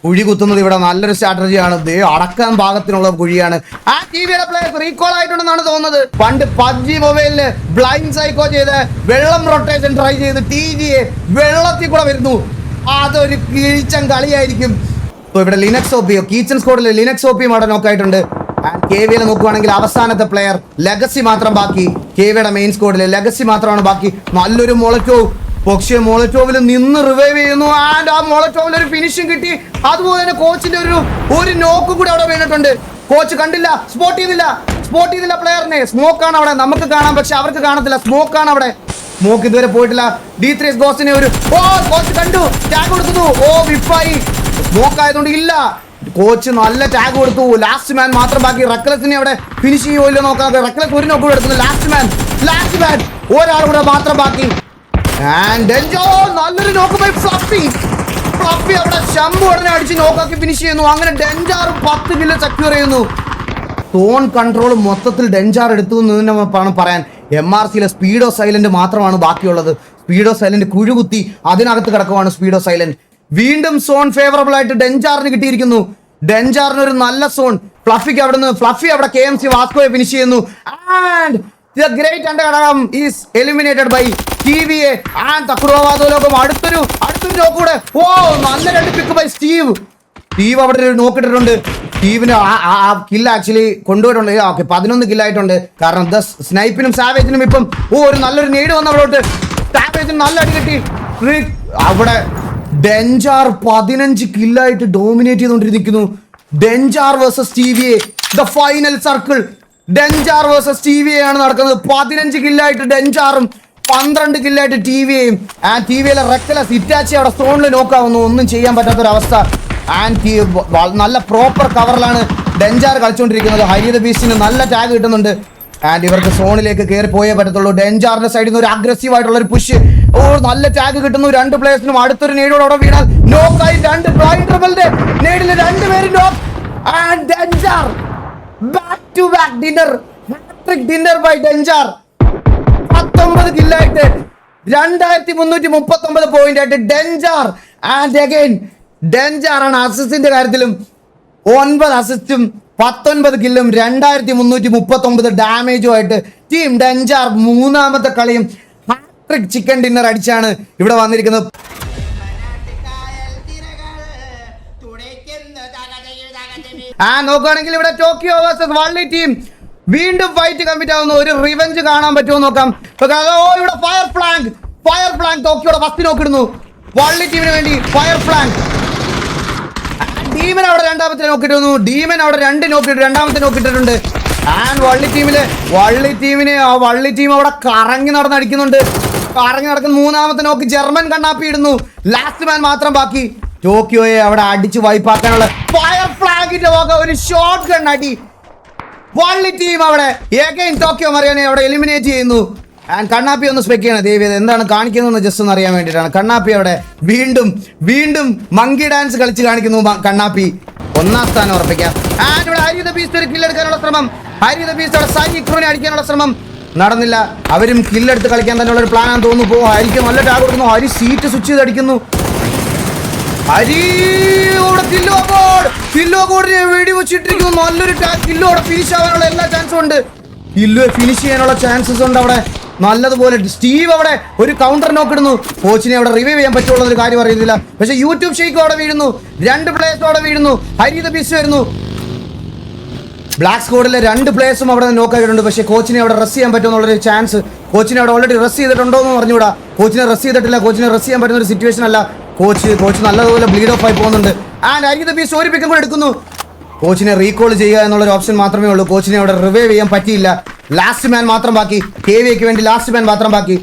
S1: കുഴി കുത്തുന്നത് ഇവിടെ നല്ലൊരു സ്ട്രാറ്റജിയാണ്. അടക്കാൻ പാകത്തിനുള്ള കുഴിയാണ്. ആ ടിവിയുടെ പ്ലേയേഴ്സ് റീകോൾ ആയിട്ടുണ്ടെന്നാണ് തോന്നുന്നത്. പണ്ട് PUBG മൊബൈലില് ബ്ലൈൻഡ് സൈക്കോ ചെയ്ത് വെള്ളം റൊട്ടേഷൻ ട്രൈ ചെയ്ത് TGയെ വെള്ളത്തിൽ കൂടെ വരുന്നു. അതൊരു കിഴിച്ചൻ കളിയായിരിക്കും. ഇപ്പൊ ഇവിടെ ലിനക്സ് OP കീച്ചൻ സ്കോഡിൽ ലിനക്സ് OPയും അവിടെ നോക്കായിട്ടുണ്ട്. KVയിൽ നോക്കുവാണെങ്കിൽ അവസാനത്തെ പ്ലെയർ ലെഗസി മാത്രം ബാക്കി. KVയുടെ മെയിൻ സ്കോഡിൽ ലെഗസി മാത്രമാണ് ബാക്കി. നല്ലൊരു മൊളറ്റോ, പക്ഷേ മൊളറ്റോവിൽ നിന്ന് റിവൈവ് ചെയ്യുന്നു. ആൻഡ് ആ മൊളറ്റോവിൽ ഒരു ഫിനിഷിംഗ് കിട്ടി. അതുപോലെ തന്നെ കോച്ചിന്റെ ഒരു നോക്ക് കൂടി അവിടെ വീണിട്ടുണ്ട്. കോച്ച് കണ്ടില്ല, സ്പോട്ട് ചെയ്തില്ല പ്ലെയറിനെ. സ്മോക്കാണ് അവിടെ, നമുക്ക് കാണാം പക്ഷെ അവർക്ക് കാണത്തില്ല. സ്മോക്കാണ് അവിടെ, സ്മോക്ക് ഇതുവരെ പോയിട്ടില്ല. D3 ഗോസിനെ കോച്ച് കണ്ടു, ടാഗ് കൊടുക്കുന്നു. വിപ്പായി സ്മോക്ക് ആയതുകൊണ്ട് ഇല്ല. കോച്ച് നല്ല ടാഗ് കൊടുത്തു. ലാസ്റ്റ് മാൻ മാത്രം ബാക്കി. റക്ലസിനെ അവിടെ ഫിനിഷ് ചെയ്യുമല്ലോ നോക്കാം. റക്ലസ് ഒരു നോക്ക് എടുക്കുന്നു. ലാസ്റ്റ് മാൻ ഒരാൾ കൂടെ മാത്രം ബാക്കി. നല്ലൊരു നോക്ക് ബൈ ഫ്ലഫി അവിടെ ശംഭു ഉടനെ അടിച്ച് നോക്കാക്കി ഫിനിഷ് ചെയ്യുന്നു. അങ്ങനെ ഡെഞ്ചാർ 10 കില്ല് സെക്യൂർ ചെയ്യുന്നു. സോൺ കൺട്രോൾ മൊത്തത്തിൽ ഡെഞ്ചാർ എടുത്തു എന്ന് പറയാൻ. MRCയിലെ സ്പീഡോ സൈലന്റ് മാത്രമാണ് ബാക്കിയുള്ളത്. സ്പീഡോ സൈലന്റ് കുഴുകുത്തി അതിനകത്ത് കിടക്കുവാണ് സ്പീഡോ സൈലന്റ്. വീണ്ടും സോൺ ഫേവറബിൾ ആയിട്ട് ഡെഞ്ചാറിന് കിട്ടിയിരിക്കുന്നു. ഡെഞ്ചാറിന് ഒരു നല്ല സോൺ. ഫ്ലഫി അവിടെ KMC വാസ്കോയെ ഫിനിഷ് ചെയ്യുന്നു. And the great underഘടകം is eliminated by TVA. and തക്കുറവാദോലോകം അടുത്തൊരു നോക്കൂടെ. നല്ല 2 പിക്ക് ബൈ സ്റ്റീവ് അവിടെ ഒരു നോക്കിട്ടിട്ടുണ്ട്. സ്റ്റീവിന് ആ കില്ല് ആക്ച്വലി കൊണ്ടുപോയിട്ടുണ്ട്. 11 കില്ലായിട്ടുണ്ട്. കാരണം സ്നൈപ്പിനും സാവേജിനും ഇപ്പം ഒരു നല്ലൊരു നെയ്ഡ് വന്ന അവിടോട്ട്. സാവേജിന് നല്ല അടി കിട്ടി. അവിടെ ഡെഞ്ചാർ 15 കില്ലായിട്ട് ഡോമിനേറ്റ് ചെയ്തുകൊണ്ടിരിക്കുന്നു. ഡെഞ്ചാർ versus TVA, the final circle. ഡെഞ്ചാർ വേഴ്സസ് TVA ആണ് നടക്കുന്നത്. 15 കില്ലായിട്ട് ഡെഞ്ചാറും 12 കില്ലായിട്ട് TVയും. TVയിലെ റെക്ലസ് ഇറ്റാച്ചി അവിടെ സോണിൽ നോക്കാവുന്നു. ഒന്നും ചെയ്യാൻ പറ്റാത്തൊരവസ്ഥ. നല്ല പ്രോപ്പർ കവറിലാണ് ഡെഞ്ചാർ കളിച്ചുകൊണ്ടിരിക്കുന്നത്. ഹരി ദ ബീസ്റ്റിന് നല്ല ടാഗ് കിട്ടുന്നുണ്ട്. ഇവർക്ക് സോണിലേക്ക് കയറി പോയേ പറ്റത്തുള്ളൂ. ഡെഞ്ചാറിന്റെ സൈഡിൽ നിന്ന് ഒരു അഗ്രസീവ് ആയിട്ടുള്ള ഒരു പുഷ്. നല്ല ടാഗ് കിട്ടുന്നു 2 പ്ലേയേഴ്സിനും. അടുത്തൊരു നേടോട് അവിടെ വീണാൽ നോക്കായി. 2 ബ്ലൈൻഡ് ട്രിബിളിന്റെ നേടില് 2 പേരും നോക്ക്. ആൻഡ് ഡെഞ്ചാർ back to back dinner, hat-trick dinner by ഡെഞ്ചാർ. 19 കില്ലായിട്ട് 2339 പോയിന്റ് ആയിട്ട് ഡെഞ്ചാർ. ആൻഡ് അഗൈൻ ഡെഞ്ചാർ ആണ് അസിസ്റ്റിന്റെ കാര്യത്തിലും 9 അസിസ്റ്റും 19 കില്ലും 2339 ഡാമേജും ആയിട്ട് ടീം ഡെഞ്ചാർ 3ാമത്തെ കളിയും ഹാട്രിക് ചിക്കൻ ഡിന്നർ അടിച്ചാണ് ഇവിടെ വന്നിരിക്കുന്നത്. നോക്കുകയാണെങ്കിൽ ഇവിടെ ടോക്കിയോ വേഴ്സസ് വള്ളി ടീം വീണ്ടും ഫൈറ്റ് കമ്മിറ്റ് ആവുന്നു. ഒരു റിവെഞ്ച് കാണാൻ പറ്റുമോ നോക്കാം. ഇവിടെ ഫയർ ഫ്ലാങ്ക് ടോക്കിയോടെ ഫസ്റ്റ് നോക്കിടുന്നു. വള്ളി ടീമിന് വേണ്ടി ഫയർ ഫ്ലാങ്ക്. ഡീമൻ അവിടെ 2ാമത്തെ നോക്കിയിട്ടുണ്ട്. ഡീമൻ അവിടെ 2 നോക്കിയിട്ട് 2ാമത്തെ നോക്കിയിട്ടുണ്ട്. ആൻഡ് വള്ളി ടീം അവിടെ കറങ്ങി നടന്നടിക്കുന്നുണ്ട്. 3ാമത്തെ നോക്കി ജർമ്മൻ കണ്ണാപ്പി ഇടുന്നു. ലാസ്റ്റ് മാൻ മാത്രം ബാക്കി. ടോക്കിയോയെ അവിടെ അടിച്ച് വൈപ്പാക്കാനുള്ള ഫയർ ഫ്ലാഗിന്റെ വക ഒരു ഷോട്ട് ഗൺ അടി. വള്ളി ടീം അവിടെ ടോക്കിയോ മറിയാനെ അവിടെ എലിമിനേറ്റ് ചെയ്യുന്നു. ആൻഡ് കണ്ണാപ്പി ഒന്ന് സ്പെക്ക് ചെയ്യണം ദേവി, എന്താണ് കാണിക്കുന്നതെന്ന് ജസ്റ്റ് ഒന്ന് അറിയാൻ വേണ്ടിയിട്ടാണ്. കണ്ണാപ്പി അവിടെ വീണ്ടും മങ്കി ഡാൻസ് കളിച്ച് കാണിക്കുന്നു. കണ്ണാപ്പി 1ാം സ്ഥാനം ഉറപ്പിക്കാം. ആൻഡ് ഇവിടെ ഹരി ദ ബീസ്റ്റ് ഒരു കില്ലെടുക്കാനുള്ള ശ്രമം. ഹരി ദ ബീസ്റ്റ് അവിടെ സായി ഇക്രുവിനെ അടിക്കാനുള്ള ശ്രമം നടന്നില്ല. അവരും കില്ലെടുത്ത് കളിക്കാൻ തന്നെയുള്ള ഒരു പ്ലാനാണ് തോന്നുന്നു. ഹരിക്ക് നല്ല ടാഗ് കൊടുക്കുന്നു. ഹരി സീറ്റ് സ്വിച്ച് ചെയ്ത് അടിക്കുന്നു. കില്ലോകോടിനെ വെടി വെച്ചിട്ടിരിക്കുന്നു. നല്ലൊരു കില്ലോടെ ഫിനിഷ് ആവാനുള്ള എല്ലാ ചാൻസും ഉണ്ട്. ഫിനിഷ് ചെയ്യാനുള്ള ചാൻസസ് ഉണ്ട് അവിടെ നല്ലതുപോലെ. സ്റ്റീവ് അവിടെ ഒരു കൗണ്ടർ നോക്കിടുന്നു. കോച്ചിനെ അവിടെ റിവൈവ് ചെയ്യാൻ പറ്റുള്ള ഒരു കാര്യം അറിയുന്നില്ല. പക്ഷെ യൂട്യൂബ് ഷെയ്ക്കും അവിടെ വീഴുന്നു. 2 പ്ലേയേഴ്സും അവിടെ വീഴുന്നു. ഹരി ദ ബീസ്റ്റ് വരുന്നു. ബ്ലാക്ക് സ്ക്വാഡിലെ 2 പ്ലേയേഴ്സും അവിടെ നോക്കായിട്ടുണ്ട്. പക്ഷേ കോച്ചിനെ അവിടെ റെസ്റ്റ് ചെയ്യാൻ പറ്റുമെന്നുള്ളൊരു ചാൻസ്. കോച്ചിനെ അവിടെ ഓൾറെഡി റെസ്റ്റ് ചെയ്തിട്ടുണ്ടോ എന്ന് പറഞ്ഞുകൂടാ. കോച്ചിനെ റെസ്റ്റ് ചെയ്തിട്ടില്ല. കോച്ചിനെ റെസ്റ്റ് ചെയ്യാൻ പറ്റുന്ന ഒരു സിറ്റുവേഷൻ അല്ല. കോച്ച് നല്ലതുപോലെ ബ്ലീഡ് ഓഫ് ആയി പോകുന്നുണ്ട്. ആൻഡ് ഹരി ദ ബീസ്റ്റ് ഒരു പിക്കും കൂടെ എടുക്കുന്നു. കോച്ചിനെ റീകോൾ ചെയ്യുക എന്നുള്ളൊരു ഓപ്ഷൻ മാത്രമേ ഉള്ളൂ. കോച്ചിനെ അവിടെ റിവൈവ് ചെയ്യാൻ പറ്റിയില്ല. ലാസ്റ്റ് മാൻ മാത്രം ബാക്കി. KVAക്ക് വേണ്ടി ലാസ്റ്റ് മാൻ മാത്രം ബാക്കി.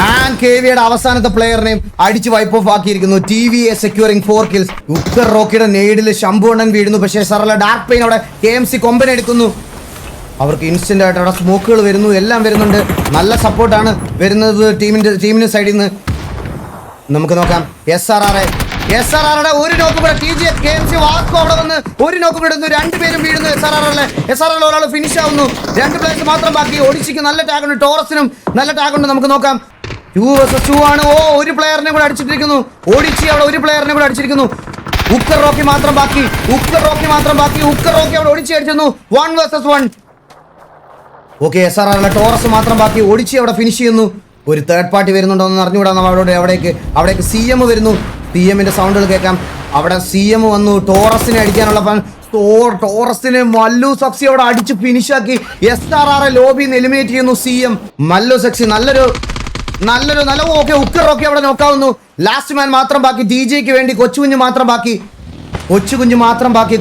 S1: ആൻഡ് കെവിയുടെ അവസാനത്തെ പ്ലെയറിനെയും അടിച്ച് വൈപ്പ് ഓഫ് ആക്കിയിരിക്കുന്നു. TVA securing 4 kills. ഉക്കർ റോക്കിയുടെ നെയ്ഡിൽ ശംഭുണ്ണൻ വീഴുന്നു. പക്ഷേ സറല ഡാർക്ക് പെയിൻ അവിടെ KMC കൊമ്പൻ എടുക്കുന്നു. അവർക്ക് ഇൻസ്റ്റന്റ് ആയിട്ട് അവിടെ സ്മോക്കുകൾ വരുന്നു, എല്ലാം വരുന്നുണ്ട്. നല്ല സപ്പോർട്ടാണ് വരുന്നത് ടീമിന്റെ സൈഡിൽ നിന്ന്. നമുക്ക് നോക്കാം SRR ഒരു നോക്ക് കൂടെ TG KMC വാസ്കോ അവിടെ വന്ന് ഒരു നോക്ക് വിടുന്നു. രണ്ടുപേരും വീഴുന്നു. SRR ഒരാൾ ഫിനിഷ് ആവുന്നു. 2 പ്ലേയേഴ്സ് മാത്രം ബാക്കി. ഒഡിച്ചിക്ക് നല്ല ടാഗ് ഉണ്ട്, ടോറസിനും നല്ല ടാഗ് ഉണ്ട്. നമുക്ക് നോക്കാം 2 vs 2 ആണ്. ഒരു പ്ലെയറിനെ കൂടെ അടിച്ചിട്ടിരിക്കുന്നു. ഒഡിച്ചി അവിടെ ഒരു പ്ലെയറിനെ കൂടെ അടിച്ചിരിക്കുന്നു. ഉക്കർ റോക്കി മാത്രം ബാക്കി. ഉക്കർ റോക്കി അവിടെ ഒഡിച്ചി അടിച്ചിരുന്നു. 1 vs 1. ഓക്കെ, SRR ടോറസ് മാത്രം ബാക്കി. ഒഡിച്ചി അവിടെ ഫിനിഷ് ചെയ്യുന്നു. ഒരു തേർഡ് പാർട്ടി വരുന്നുണ്ടോ എന്ന് അറിഞ്ഞുകൂടാ. അവിടേക്ക് CM വരുന്നു. CMന്റെ സൗണ്ടുകൾ കേൾക്കാം. അവിടെ CM വന്നു. ടോറസിനെ അടിക്കാനുള്ള ടോറസിനെ മല്ലു സക്സി അവിടെ അടിച്ച് ഫിനിഷാക്കി. SRR ലോബിയിൽ നിന്ന് എലിമിനേറ്റ് ചെയ്യുന്നു. CM മല്ലു സക്സി നല്ലൊരു ഓക്കെ. ഉക്കർ റോക്കി അവിടെ നോക്കാവുന്നു. ലാസ്റ്റ് മാൻ മാത്രം ബാക്കി. DJക്ക് വേണ്ടി കൊച്ചുകുഞ്ഞ് മാത്രം ബാക്കി.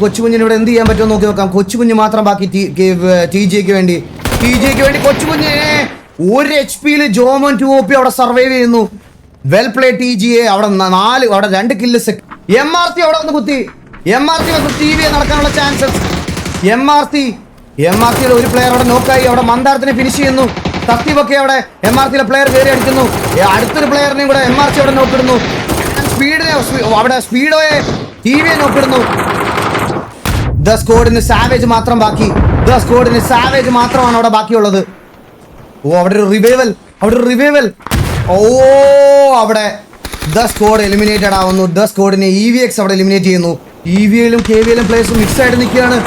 S1: കൊച്ചുകുഞ്ഞിന് ഇവിടെ എന്ത് ചെയ്യാൻ പറ്റുമോ നോക്കി നോക്കാം. കൊച്ചുകുഞ്ഞ് മാത്രം ബാക്കി. TJക്ക് വേണ്ടി കൊച്ചുകുഞ്ഞ് 1 HP ജോമൻ 2 OP അവിടെ സർവൈവ് ചെയ്യുന്നു. Well play TGA. അവിടെ 2 kills. MRC അവിടെ വന്ന് കുത്തി. MRC vs TVA നടക്കാനുള്ള ചാൻസസ്. MRCയുടെ ഒരു പ്ലെയർ അവിടെ നോക്കായി. അവിടെ മന്ദാരത്തിനെ ഫിനിഷ് ചെയ്യുന്നു. സത്യവൊക്കെ അവിടെ MRCയിലെ പ്ലെയർ കയറി അടിക്കുന്നു. അടുത്തൊരു പ്ലെയറിനെയും കൂടെ MRC അവിടെ നോക്കിടുന്നു. സ്പീഡോയെ TVA നോക്കിടുന്നു. ദ സ്ക്വാഡിന് സാവേജ് മാത്രം ബാക്കി. മാത്രമാണ് അവിടെ ബാക്കിയുള്ളത്. അവിടെ ഒരു റിവൈവൽ. അവിടെ ദ സ്ക്വാഡ് എലിമിനേറ്റഡ് ആവുന്നു. ദ സ്ക്വാഡിനെ EVX അവിടെ എലിമിനേറ്റ് ചെയ്യുന്നു. EVയിലും KVയിലും പ്ലേയേഴ്സും മിക്സ് ആയിട്ട് നിൽക്കുകയാണ്.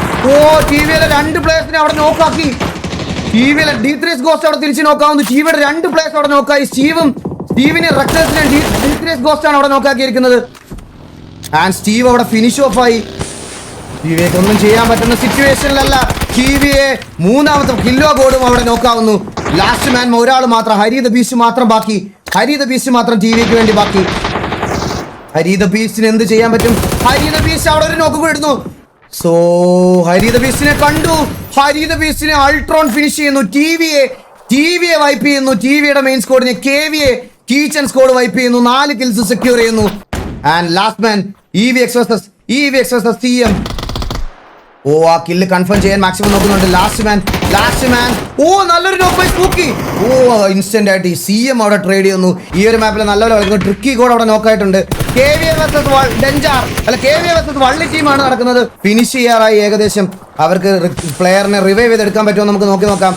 S1: TVയിലെ 2 പ്ലേയേഴ്സിനെ അവിടെ നോക്കാക്കി. TVയിലെ D3S ഗോസ്റ്റ് അവിടെ തിരിച്ച് നോക്കാവുന്നു. TVയുടെ 2 പ്ലേയേഴ്സ് അവിടെ നോക്കായി. സ്റ്റീവിനെ റെക്ടേഴ്സിനെ D3S ഗോസ്റ്റ് ആണ് അവിടെ നോക്കാക്കിയിരിക്കുന്നത്. ആൻഡ് സ്റ്റീവ് അവിടെ ഫിനിഷ് ഓഫ് ആയി. TVക്ക് ഒന്നും ചെയ്യാൻ പറ്റുന്ന സിറ്റുവേഷനിലല്ല. TVA 3ാമത്തെ കില്ലോ ഗോഡും അവിടെ നോക്കാവുന്നു. ലാസ്റ്റ് മാൻ ഒരാൾ മാത്രം. ഹരി ദ ബീസ്റ്റ് മാത്രം ബാക്കി. TVക്ക് വേണ്ടി ബാക്കി. ഹരി ദ ബീസ്റ്റിന് എന്ത് ചെയ്യാൻ പറ്റും? ഹരി ദ ബീസ്റ്റ് അവിടെ ഒരു നോക്ക് ഇടുന്നു. സോ ഹരി ദ ബീസ്റ്റിനെ കണ്ടു. ഹരി അൾട്രോൺ ഫിനിഷ് ചെയ്യുന്നു. TVA വൈപ്പ് ചെയ്യുന്നു. TVയുടെ മെയിൻ സ്ക്വാഡിനെ KVA കീച്ചൻ സ്ക്വാഡ് വൈപ്പ് ചെയ്യുന്നു. 4 kills സെക്യൂർ ചെയ്യുന്നു. And last man EVX vs CM. ആ കില്ല് കൺഫേം ചെയ്യാൻ മാക്സിമം നോക്കുന്നുണ്ട്. ലാസ്റ്റ് മാൻ നല്ലൊരു നോക്ക് ബൈ സ്പൂക്കി. ഇൻസ്റ്റന്റ് ആയിട്ട് CM അവിടെ ട്രേഡ് ചെയ്യുന്നു. ഈ ഒരു മാപ്പിൽ നല്ലപോലെ കളിക്കുന്നു. ട്രിക്കി കോഡ് അവിടെ നോക്കായിട്ടുണ്ട്. KVA vs വള്ളി ടീമാണ് നടക്കുന്നത്. ഫിനിഷ് ചെയ്യാറായി ഏകദേശം. അവർക്ക് പ്ലെയറിനെ റിവൈവ് ചെയ്തെടുക്കാൻ പറ്റുമോ നമുക്ക് നോക്കാം.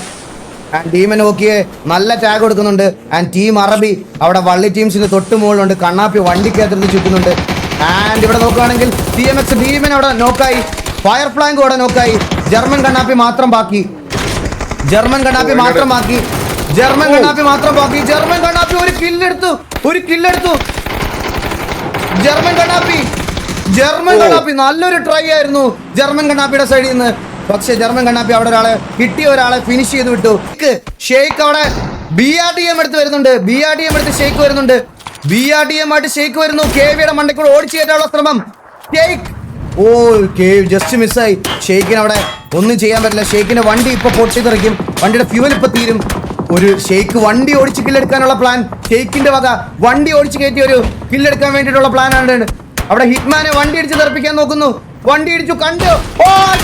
S1: ആൻഡ് ടീമിനെ നോക്കിയേ നല്ല ടാഗ് കൊടുക്കുന്നുണ്ട്. ആൻഡ് ടീം അറബി അവിടെ വള്ളി ടീംസിന് തൊട്ട് മുകളിലുണ്ട്. കണ്ണാപ്പി വണ്ടിക്കകത്തിരുന്ന് ചുറ്റുന്നുണ്ട്. ആൻഡ് ഇവിടെ നോക്കുകയാണെങ്കിൽ TMX ഭീമൻ അവിടെ നോക്കായി. ഫയർ ഫ്ലാങ്ക് അവിടെ നോക്കായി. ജർമ്മൻ കണ്ണാപ്പി മാത്രം ബാക്കി. ജർമ്മൻ കണ്ണാപ്പി ഒരു കില്ലെടുത്തു. ജർമ്മൻ കണ്ണാപ്പി നല്ലൊരു ട്രൈ ആയിരുന്നു ജർമ്മൻ കണ്ണാപ്പിയുടെ സൈഡിൽ നിന്ന്. പക്ഷെ ജർമ്മൻ കണ്ണാപ്പി അവിടെ കിട്ടിയ ഒരാളെ ഫിനിഷ് ചെയ്ത് വിട്ടു. ഷെയ്ക്ക് അവിടെ BRDM എടുത്ത് വരുന്നുണ്ട്. ഷെയ്ക്ക് വരുന്നുണ്ട്. ആയിട്ട് ഷെയ്ക്ക് വരുന്നു. KVയുടെ മണ്ടയ്ക്കൂടെ ഓടിച്ചു കയറ്റാനുള്ള ശ്രമം. ജസ്റ്റ് മിസ്സായി. ഷെയ്ക്കിന് അവിടെ ഒന്നും ചെയ്യാൻ പറ്റില്ല. ഷെയ്ക്കിന്റെ വണ്ടി ഇപ്പൊ പൊട്ടിത്തെറിക്കും. വണ്ടിയുടെ ഫ്യൂവൽ ഇപ്പൊ തീരും. ഒരു ഷെയ്ക്ക് വണ്ടി ഓടിച്ച് കില്ലെടുക്കാനുള്ള പ്ലാൻ. ഷെയ്ക്കിന്റെ വക വണ്ടി ഓടിച്ച് കയറ്റി ഒരു കില്ലെടുക്കാൻ വേണ്ടിയിട്ടുള്ള പ്ലാൻ ആണ്. അവിടെ ഹിറ്റ്മാനെ വണ്ടി ഇടിച്ച് തെറിപ്പിക്കാൻ നോക്കുന്നു. വണ്ടി ഇടിച്ചു കണ്ടു.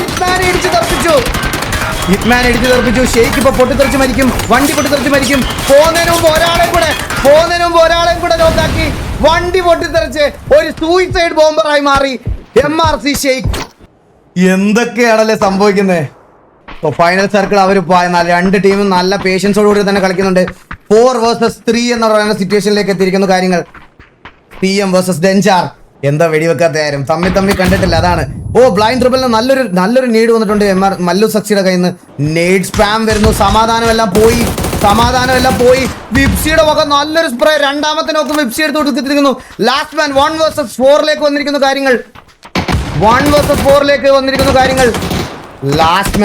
S1: ഹിറ്റ്മാനെ ഇടിച്ച് തെറിപ്പിച്ചു. ഷെയ്ക്ക് ഇപ്പൊ പൊട്ടിത്തെറിച്ച് മരിക്കും. വണ്ടി പൊട്ടിത്തെറിച്ച് മരിക്കും. പോകുന്നതിന് മുമ്പ് ഒരാളെയും കൂടെ നോക്കാക്കി. വണ്ടി പൊട്ടിത്തെറിച്ച് ഒരു സൂയിസൈഡ് ബോംബറായി മാറി MRC ഷെയ്ക്ക്. എന്തൊക്കെയാണല്ലേ സംഭവിക്കുന്നത്? ഫൈനൽ സർക്കിൾ അവർ 2 ടീമും നല്ല പേഷ്യൻസോടുകൂടി തന്നെ കളിക്കുന്നുണ്ട്. 4 vs 3 എന്ന് പറയുന്ന സിറ്റുവേഷനിലേക്ക് എത്തിയിരിക്കുന്നു കാര്യങ്ങൾ. PM vs ഡെഞ്ചാർ. എന്താ വെടിവെക്കാത്ത കാര്യം? തമ്മി കണ്ടിട്ടില്ല, അതാണ്. ബ്ലൈൻഡ് ട്രിപ്പിളിന് നല്ലൊരു നീഡ് വന്നിട്ടുണ്ട് മല്ലു സക്സിയുടെ കയ്യിൽ നിന്ന്. നെയ്ഡ് സ്പാം വരുന്നു. സമാധാനമെല്ലാം പോയി. വിപ്സിയുടെ വക നല്ലൊരു സ്പ്രേ. 2ാമത്തെ നോക്കും വിപ്സി എടുത്ത് കൊടുത്തിരിക്കുന്നു. ലാസ്റ്റ് മാൻ 1 vs 4ലേക്ക് വന്നിരിക്കുന്നു കാര്യങ്ങൾ. ലാസ്റ്റ്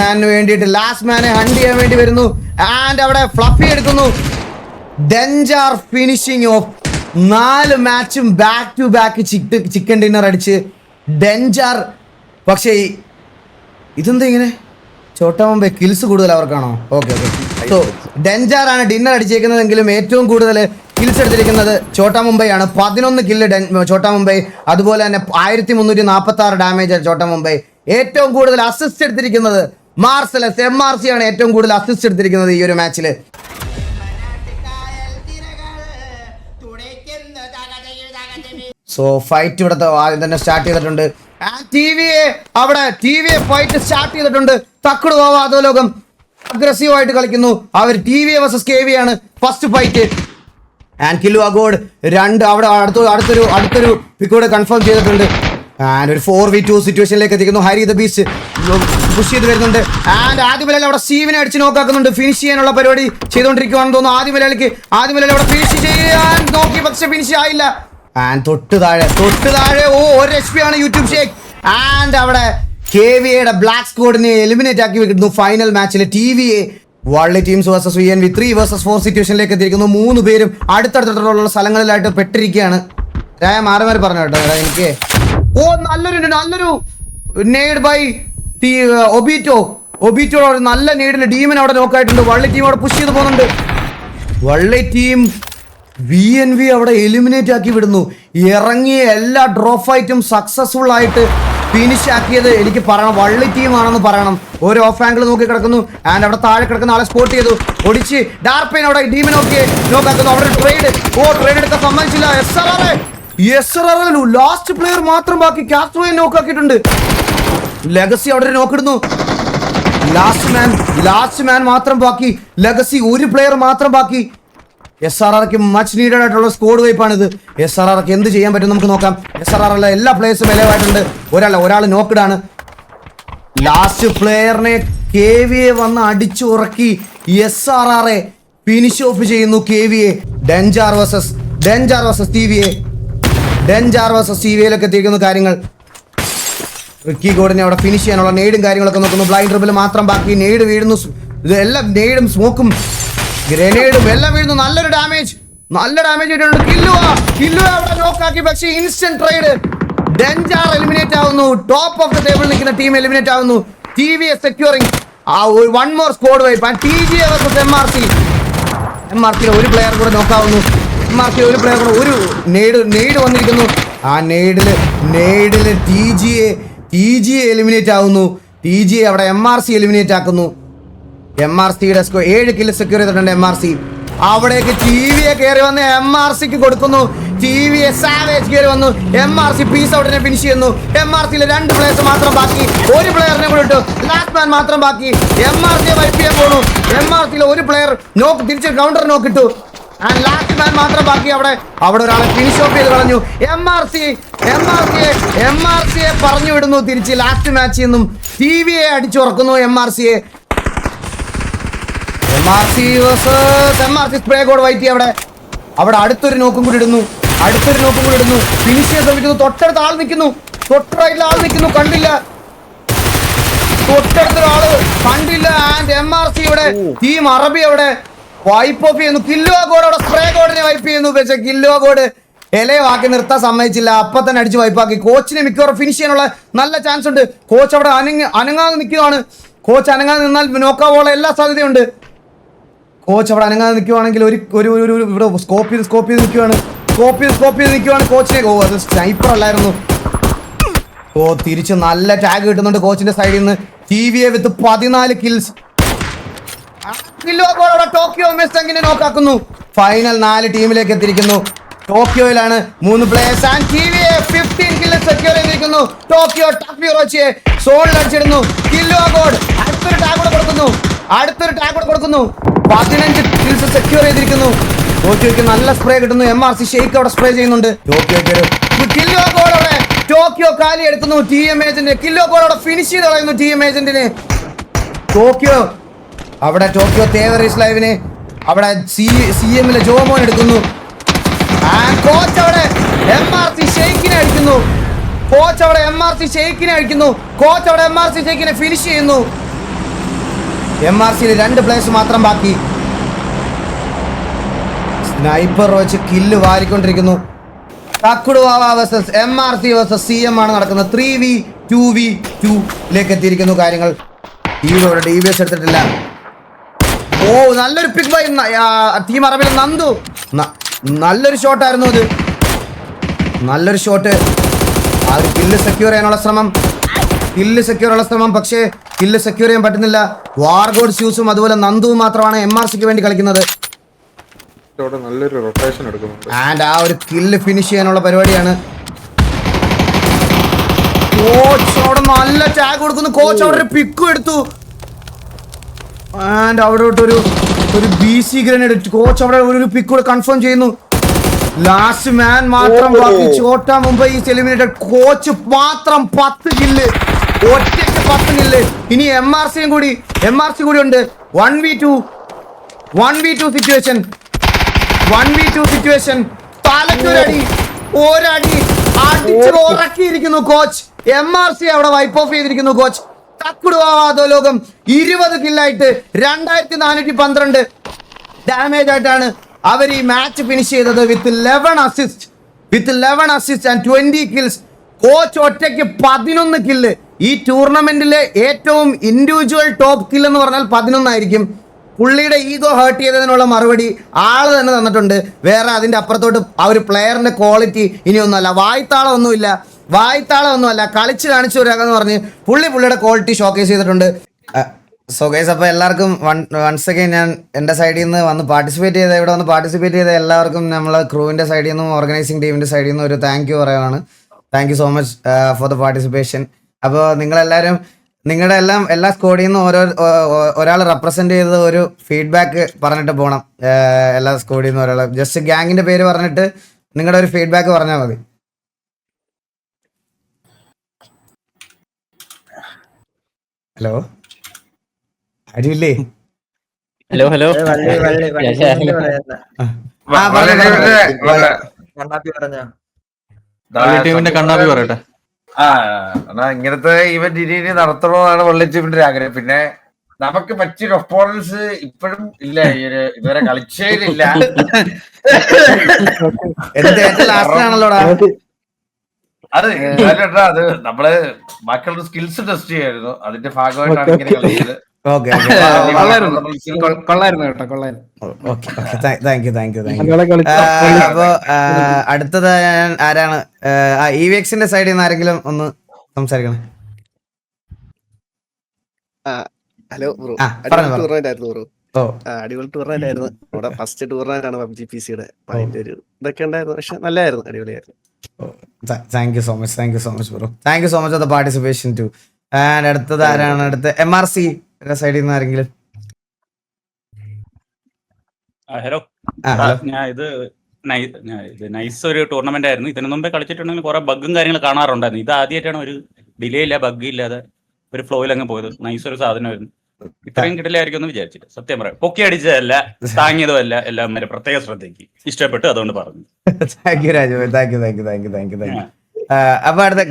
S1: മാനെ ഹണ്ട് ചെയ്യാൻ വേണ്ടി വരുന്നു. ആൻഡ് അവിടെ ഫ്ലഫി എടുക്കുന്നു. ഡെഞ്ചാർ ഫിനിഷിംഗ് ഓഫ് 4 മാച്ചും back to back chicken dinner അടിച്ച് ഡെഞ്ചാർ. പക്ഷേ ഇതെന്താ ഇങ്ങനെ? ചോട്ടാമുമ്പേ കിൽസ് കൂടുതൽ അവർക്കാണോ? ഓക്കെ. സോ ഡെഞ്ചാറാണ് ഡിന്നർ അടിച്ചേക്കുന്നതെങ്കിലും ഏറ്റവും കൂടുതൽ കിൽസ് എടുത്തിരിക്കുന്നത് ഛോട്ടാ മുംബൈ ആണ്. 11 കില്ല് ഛോട്ടാ മുംബൈ. അതുപോലെ തന്നെ 1346 ഡാമേജ് ഛോട്ടാ മുംബൈ. ഏറ്റവും കൂടുതൽ അസിസ്റ്റ് എടുത്തിരിക്കുന്നത് മാർസലസ് MRC ആണ് ഏറ്റവും കൂടുതൽ അസിസ്റ്റ് എടുത്തിരിക്കുന്നത് ഈ ഒരു മാച്ചിൽ. സോ ഫൈറ്റ് ഇവിടുത്തെ ആദ്യം തന്നെ സ്റ്റാർട്ട് ചെയ്തിട്ടുണ്ട്. ടിവിയെ ഫൈറ്റ് സ്റ്റാർട്ട് ചെയ്തിട്ടുണ്ട്. തക്കുടു ഗോവ അധോലോകം അഗ്രസീവ് ആയിട്ട് കളിക്കുന്നു. അവർ ടിവിയെ വേഴ്സസ് KV ആണ് ഫസ്റ്റ് ഫൈറ്റ്. ആൻഡ് കില്ലു അഗോഡ് 2 അവിടെ അടുത്തൊരു പിക്കോട് കൺഫേം ചെയ്തിട്ടുണ്ട്. ആൻഡ് ഒരു 4v2 സിറ്റുവേഷനിലേക്ക് എത്തിക്കുന്നു. ഹരി ദ ബീസ്റ്റ് പുഷ് ചെയ്ത് വരുന്നുണ്ട്. ആൻഡ് ആദ്യ മലയാളി അവിടെ സ്റ്റീവിനെ അടിച്ച് നോക്കാക്കുന്നുണ്ട്. ഫിനിഷ് ചെയ്യാനുള്ള പരിപാടി ചെയ്തുകൊണ്ടിരിക്കുകയാണെന്ന് തോന്നുന്നു. ആദ്യ മലയാളി അവിടെ ഫിനിഷ് ചെയ്യാൻ നോക്കി, പക്ഷെ ഫിനിഷ് ആയില്ല. ആൻഡ് തൊട്ട് താഴെ 1 HP ആണ് യൂട്യൂബ് ഷേക്ക്. ആൻഡ് അവിടെ KVയുടെ ബ്ലാക്ക് സ്ക്വാഡിനെ എലിമിനേറ്റ് ആക്കി വെക്കുന്നു. ഫൈനൽ മാച്ചിൽ TVA വള്ളി ടീംസ് വേഴ്സസ് VNV 3 vs 4 സിറ്റുവേഷനിലേക്ക് എത്തിയിരിക്കുന്നു. 3 പേരും അടുത്തടുത്തുള്ള സ്ഥലങ്ങളിലായിട്ട് പെട്ടിരിക്കുകയാണ്. മാറി പറഞ്ഞു കേട്ടോ എനിക്ക്. നല്ലൊരു നെയ്ഡ് ബൈ ഒബീറ്റോ ഒരു നല്ല നെയ്ഡിൽ ഡീമിന് അവിടെ നോക്കായിട്ടുണ്ട്. വള്ളി ടീം അവിടെ പുഷ് ചെയ്ത് പോകുന്നുണ്ട്. വള്ളി ടീം VNV അവിടെ എലിമിനേറ്റ് ആക്കി വിടുന്നു. ഇറങ്ങിയ എല്ലാ ഡ്രോപ്പ് ഫൈറ്റും സക്സസ്ഫുൾ ആയിട്ട് ഫിനിഷ് ആക്കിയത് എനിക്ക് പറയണം വള്ളി ടീമാണെന്ന് പറയണം. ഒരു ഓഫ് ആംഗിൾ നോക്കി കിടക്കുന്നു. ആൻഡ് അവിടെ താഴെ കിടക്കുന്ന ആളെ സ്പോട്ട് ചെയ്തു. ഒടിച്ച് ഡാർപെയിൻ അവിടെ ടീമിനെ നോക്കാക്കുന്നു. അവിടെ ട്രേഡ് എടുക്കാൻ സമ്മതിച്ചില്ല. SRR ലാസ്റ്റ് പ്ലെയർ മാത്രം ബാക്കി. കാസ്ട്രോയെ നോക്കാക്കിയിട്ടുണ്ട്. ലെഗസി അവിടെ നോക്കിടുന്നു. ലാസ്റ്റ് മാൻ മാത്രം ബാക്കി. ലെഗസി ഒരു പ്ലെയർ മാത്രം ബാക്കി. SRRക്ക് മച്ച് നീഡഡ് ആയിട്ടുള്ള സ്കോഡ് വൈപ്പാണിത്. SRRക്ക് എന്ത് ചെയ്യാൻ പറ്റും നമുക്ക് നോക്കാം. SRR എല്ലാ പ്ലേയേഴ്സും വിലവായിട്ടുണ്ട്. ഒരാൾ നോക്കഡാണ്. ലാസ്റ്റ് പ്ലെയറിനെ KVയെ വന്ന് അടിച്ചുറക്കി SRR ഫിനിഷ് ഓഫ് ചെയ്യുന്നു. KVയെ ഡെഞ്ചാർ വേഴ്സസ് TVA എത്തിയിരിക്കുന്ന കാര്യങ്ങൾ. റിക്കി ഗോഡിനെ അവിടെ ഫിനിഷ് ചെയ്യാനുള്ള നെയ്ഡും കാര്യങ്ങളൊക്കെ നോക്കുന്നു. ബ്ലൈൻഡ് ട്രിബിൾ മാത്രം ബാക്കി. നെയ്ഡ് വീഴുന്നു. ഇതെല്ലാം നെയ്ഡും സ്മോക്കും ഗ്രനേഡും എല്ലാം വീഴുന്നു. നല്ല ഡാമേജ് ഇട്ടിട്ടുണ്ട്. കില്ലു അവിടെ നോക്കാക്കി. പക്ഷേ ഇൻസ്റ്റന്റ് ട്രേഡ്. ഡെഞ്ചാർ എലിമിനേറ്റ് ആവുന്നു. ടോപ്പ് ഓഫ് ദ ടേബിൾ നിൽക്കുന്ന ടീം എലിമിനേറ്റ് ആവുന്നു. TVA securing one more squad wipe. TGA versus MRC ഒരു പ്ലെയർ കൂടെ നോക്കാവുന്നു. MRC ഒരു പ്ലെയർ കൂടെ ഒരു നെയ്ഡ് വന്നിരിക്കുന്നു. ആ നെയ്ഡില് TGA എലിമിനേറ്റ് ആവുന്നു. TGA അവിടെ MRC എലിമിനേറ്റ് ആക്കുന്നു. MRCയുടെ 7 കില്ല് സെക്യൂർ ചെയ്തിട്ടുണ്ട്. MRC അവിടേക്ക് TVA കയറി വന്ന് MRCക്ക് കൊടുക്കുന്നു. TVA സാവേജ് കയറി വന്നു. MRC പീസ് ഔട്ടിനെ ഫിനിഷ് ചെയ്യുന്നു. MRCയിലെ 2 പ്ലേയേഴ്സ് മാത്രം ബാക്കി. ഒരു പ്ലെയറിനെ കൂടെ ഇട്ടു. ലാസ്റ്റ് മാൻ മാത്രം ബാക്കി. MRCയെ വൈപ്പ് ചെയ്യാൻ പോകുന്നു. MRCയിലെ ഒരു പ്ലെയർ തിരിച്ച് കൗണ്ടർ നോക്കിട്ടു. ആൻഡ് ലാസ്റ്റ് മാൻ മാത്രം ബാക്കി. അവിടെ ഒരാളെ ഫിനിഷ് ഓഫ് ചെയ്ത് കളഞ്ഞു. MRCയെ പറഞ്ഞു വിടുന്നു തിരിച്ച് ലാസ്റ്റ് മാച്ചിൽ നിന്നും. TVയെ അടിച്ചുറക്കുന്നു. MRC spray code white. അവിടെ അടുത്തൊരു നോക്കും കൂടി ഇടുന്നു. ഫിനിഷ് ചെയ്യാൻ ശ്രമിക്കുന്നു. തൊട്ടടുത്ത ആൾ നിൽക്കുന്നു. കണ്ടില്ല. ആൻഡ് MRC ഇവിടെ ടീം അറബി അവിടെ വൈപ്പ് ഓഫ് ചെയ്യുന്നു. കില്ലു അഗോഡ് അവിടെ സ്പ്രേ കോഡിനെ വൈപ്പ് ചെയ്യുന്നു. പക്ഷേ കില്ലു അഗോഡ് ഇലവാക്കി നിർത്താൻ സമ്മതിച്ചില്ല. അപ്പം തന്നെ അടിച്ച് വൈപ്പാക്കി. കോച്ചിനെ മിക്കവാറും ഫിനിഷ് ചെയ്യാനുള്ള നല്ല ചാൻസ് ഉണ്ട്. കോച്ച് അവിടെ അനങ്ങാതെ നിൽക്കുകയാണ്. കോച്ച് അനങ്ങാതെ നിന്നാൽ നോക്കാവോളം എല്ലാ സാധ്യതയുണ്ട്. കോച്ച് അവിടെ അനങ്ങാതെ നിൽക്കുവാണെങ്കിൽ ഇവിടെ സ്കോപ്പ് ചെയ്ത് നിൽക്കുവാണ്. കോച്ചിനെ അത് സ്നൈപ്പർ അല്ലായിരുന്നു. തിരിച്ച് നല്ല ടാഗ് കിട്ടുന്നുണ്ട് കോച്ചിന്റെ സൈഡിൽ നിന്ന്. TVA വിത്ത് 14 കിൽസ്. ടോക്കിയോ മെസ്റ്റങ്ങിനെ നോക്കാക്കുന്നു. ഫൈനൽ 4 ടീമിലേക്ക് എത്തിയിരിക്കുന്നു. ടോക്കിയോയിലാണ് 3 players. And TVA 15 kill secure ചെയ്തിരിക്കുന്നു. ടോക്കിയോ ടഫിറോച്ചിയെ സോണിൽ അടിച്ചിടുന്നു. കില്ലു അഗോഡ് അടുത്തൊരു ടാഗ് കൂടെ കൊടുക്കുന്നു. 15 കിൽസ് സെക്യൂർ ചെയ്തിരിക്കുന്നു. ടോക്കിയോയ്ക്ക് നല്ല സ്പ്രേ കിട്ടുന്നു. MRC ഷെയ്ക്ക് അവിടെ സ്പ്രേ ചെയ്യുന്നുണ്ട്. കില്ലു അഗോഡ് അവിടെ ടോക്കിയോ കാലി എടുക്കുന്നു. TM ഏജന്റ് കില്ലു അഗോഡ് അവിടെ ഫിനിഷ് ചെയ്ത് കളയുന്നു. TM ഏജന്റിനെ ടോക്കിയോ തേവറീസ് ലൈവിനെ അവിടെ CMലെ ജോമോൻ എടുക്കുന്നു. കോച്ച് അവിടെ MRC ഷെയ്ക്കിനെ അടിക്കുന്നു. കോച്ച് അവിടെ MRC ഷെയ്ക്കിനെ ഫിനിഷ് ചെയ്യുന്നു. MRCയിൽ 2 പ്ലേയേഴ്സ് മാത്രം ബാക്കി. സ്നൈപ്പർ വെച്ച് കില്ല് വാരിക്കൊണ്ടിരിക്കുന്നു. തക്കുടുവാവ വേഴ്സസ് MRC വേഴ്സസ് CM ആണ് നടക്കുന്നത്. 3v2v2ലേക്ക് എത്തിയിരിക്കുന്നു കാര്യങ്ങൾ. ഇവിടെ DBS എടുത്തിട്ടില്ല. നല്ലൊരു പിക്ക് ബൈ ടീം അറബിലെ നല്ലൊരു ഷോട്ടായിരുന്നു അത്, നല്ലൊരു ഷോട്ട്. ആ ഒരു കില്ല് സെക്യൂർ ചെയ്യാനുള്ള ശ്രമം, പക്ഷേ കില്ല് സെക്യൂർ ചെയ്യാൻ പറ്റുന്നില്ല. വാർഗോഡ് സ്യൂസും അതുപോലെ നന്ദുവും മാത്രമാണ് MRCക്ക് വേണ്ടി കളിക്കുന്നത്.
S2: നല്ലൊരു റൊട്ടേഷൻ എടുക്കുന്നുണ്ട്.
S1: ആൻഡ് ആ ഒരു കില്ല് ഫിനിഷ് ചെയ്യാനുള്ള പരിപാടിയാണ്. കോച്ച് അവിടെ നല്ല ടാഗ് കൊടുക്കുന്നു. കോച്ച് അവിടെ ഒരു പിക്കും എടുത്തു. ആൻഡ് അവിടെ ഒരു BC ഗ്രനേഡ് കോച്ച് അവിടെ ഒരു പിക്ക് കൂടെ കൺഫേം ചെയ്യുന്നു. ലാസ്റ്റ് മാൻ മാത്രം ബാക്കി. ചോട്ടാ മുംബൈ ഈസ് എലിമിനേറ്റഡ്. കോച്ച് മാത്രം 10 കില്ല്, ഒറ്റയ്ക്ക് 10 കില്ല്. ഇനി MRC കൂടി ഉണ്ട്. 1v2 situation. തലക്കൊരടി, ഒരടി അടിച്ച് ഉറക്കിയിരിക്കുന്നു കോച്ച്. MRC അവിടെ വൈപ്പ് ഓഫ് ചെയ്തിരിക്കുന്നു കോച്ച്. തക്കുടുവാദോ ലോകം 20 കില്ലായിട്ട് 2412 ഡാമേജ് ആയിട്ടാണ് അവർ ഈ മാച്ച് ഫിനിഷ് ചെയ്തത് വിത്ത് 11 അസിസ്റ്റ് ആൻഡ് 20 കിൽസ്. കോച്ച് ഒറ്റയ്ക്ക് 11 കില്ല്. ഈ ടൂർണമെന്റിലെ ഏറ്റവും ഇൻഡിവിജ്വൽ ടോപ്പ് കിൽ എന്ന് പറഞ്ഞാൽ 11 ആയിരിക്കും. പുള്ളിയുടെ ഈഗോ ഹേർട്ട് ചെയ്തതിനുള്ള മറുപടി ആള് തന്നെ തന്നിട്ടുണ്ട്. വേറെ അതിന്റെ അപ്പുറത്തോട്ട് ആ ഒരു പ്ലെയറിന്റെ ക്വാളിറ്റി ഇനിയൊന്നുമല്ല, വായ്ത്താളമൊന്നുമല്ല, കളിച്ച് കാണിച്ചു വരാമെന്ന് പറഞ്ഞ് പുള്ളിയുടെ ക്വാളിറ്റി ഷോക്കേസ് ചെയ്തിട്ടുണ്ട്. സോ ഗൈസ്, അപ്പോൾ എല്ലാവർക്കും വൺസ് അഗൈൻ ഞാൻ എൻ്റെ സൈഡിൽ നിന്ന് ഇവിടെ വന്ന് പാർട്ടിസിപ്പേറ്റ് ചെയ്ത എല്ലാവർക്കും നമ്മളെ ക്രൂവിൻ്റെ സൈഡിൽ നിന്നും ഓർഗനൈസിങ് ടീമിൻ്റെ സൈഡിൽ നിന്നും ഒരു താങ്ക് യു പറയുകയാണ്. Thank you so much for the participation. അപ്പോൾ നിങ്ങളെല്ലാവരും നിങ്ങളുടെ എല്ലാ സ്ക്വാഡിൽ നിന്നും ഒരാൾ റെപ്രസെന്റ് ചെയ്തത് ഒരു ഫീഡ്ബാക്ക് പറഞ്ഞിട്ട് പോകണം. എല്ലാ സ്ക്വാഡിൽ നിന്നും ഒരാൾ ജസ്റ്റ് ഗ്യാങ്ങിന്റെ പേര് പറഞ്ഞിട്ട് നിങ്ങളുടെ ഒരു ഫീഡ്ബാക്ക് പറഞ്ഞാൽ മതി. ഹലോ, ആരുമില്ലേ?
S3: ഹലോ
S4: കണ്ണാപ്പി പറയട്ടെ. ഇങ്ങനത്തെ ഇവന്റ് ഇനി നടത്തണമെന്നാണ് വള്ളി ടീമിന്റെ ആഗ്രഹം. പിന്നെ നമുക്ക് പറ്റിയൊരു ഒപ്പോണൻസ് ഇപ്പോഴും ഇല്ല, ഇതുവരെ കളിച്ചേരില്ല. അത് അത് നമ്മള് ബാക്കിയുള്ള സ്കിൽസ് ടെസ്റ്റ് ചെയ്യായിരുന്നു, അതിന്റെ ഭാഗമായിട്ടാണ് ഇങ്ങനെ കളിച്ചത്.
S1: അപ്പൊ അടുത്തത് ആരാണ്? EVXന്റെ സൈഡിൽ നിന്ന് ആരെങ്കിലും ഒന്ന് സംസാരിക്കണം.
S5: ഹലോ ബ്രോ, അടിപൊളി ടൂർണമെന്റ് ആയിരുന്നു ബ്രോ. അടിപൊളി ടൂർണമെന്റ് ആയിരുന്നു. നമ്മുടെ ഫസ്റ്റ് ടൂർണമെന്റ് ആണ് PUBG PC-യുടെ. അതിന്റെ ഒരു ഇതൊക്കെ ഉണ്ടായിരുന്നു, പക്ഷെ നല്ലതായിരുന്നു, അടിപൊളിയായിരുന്നു.
S1: Thank you so much bro. Thank you so much for the participation too. And അടുത്തത് ആരാണ്? അടുത്ത MRC സൈഡിൽ നിന്ന് ആരെങ്കിലും?
S6: ഹലോ, ഞാൻ ഇത് നൈസ് ഒരു ടൂർണമെന്റ് ആയിരുന്നു. ഇതിനു മുമ്പേ കളിച്ചിട്ടുണ്ടെങ്കിൽ കുറെ ബഗ്ഗും കാര്യങ്ങളും കാണാറുണ്ടായിരുന്നു. ഇത് ആദ്യമായിട്ടാണ് ഒരു ഡിലേ ഇല്ല, ബഗ് ഇല്ലാതെ ഒരു ഫ്ലോയിൽ അങ്ങ് പോയത്. നൈസ് ഒരു സാധനമായിരുന്നു. ഇത്രയും കിട്ടില്ലായിരിക്കും എന്ന് വിചാരിച്ചിട്ട്. സത്യം പറയാം, പൊക്കി അടിച്ചതല്ല, താങ്ങിയതും അല്ല, എല്ലാം പ്രത്യേക ശ്രദ്ധയ്ക്ക് ഇഷ്ടപ്പെട്ടു, അതുകൊണ്ട് പറഞ്ഞു.
S1: Thank you Raju, thank you. അപ്പൊ അടുത്ത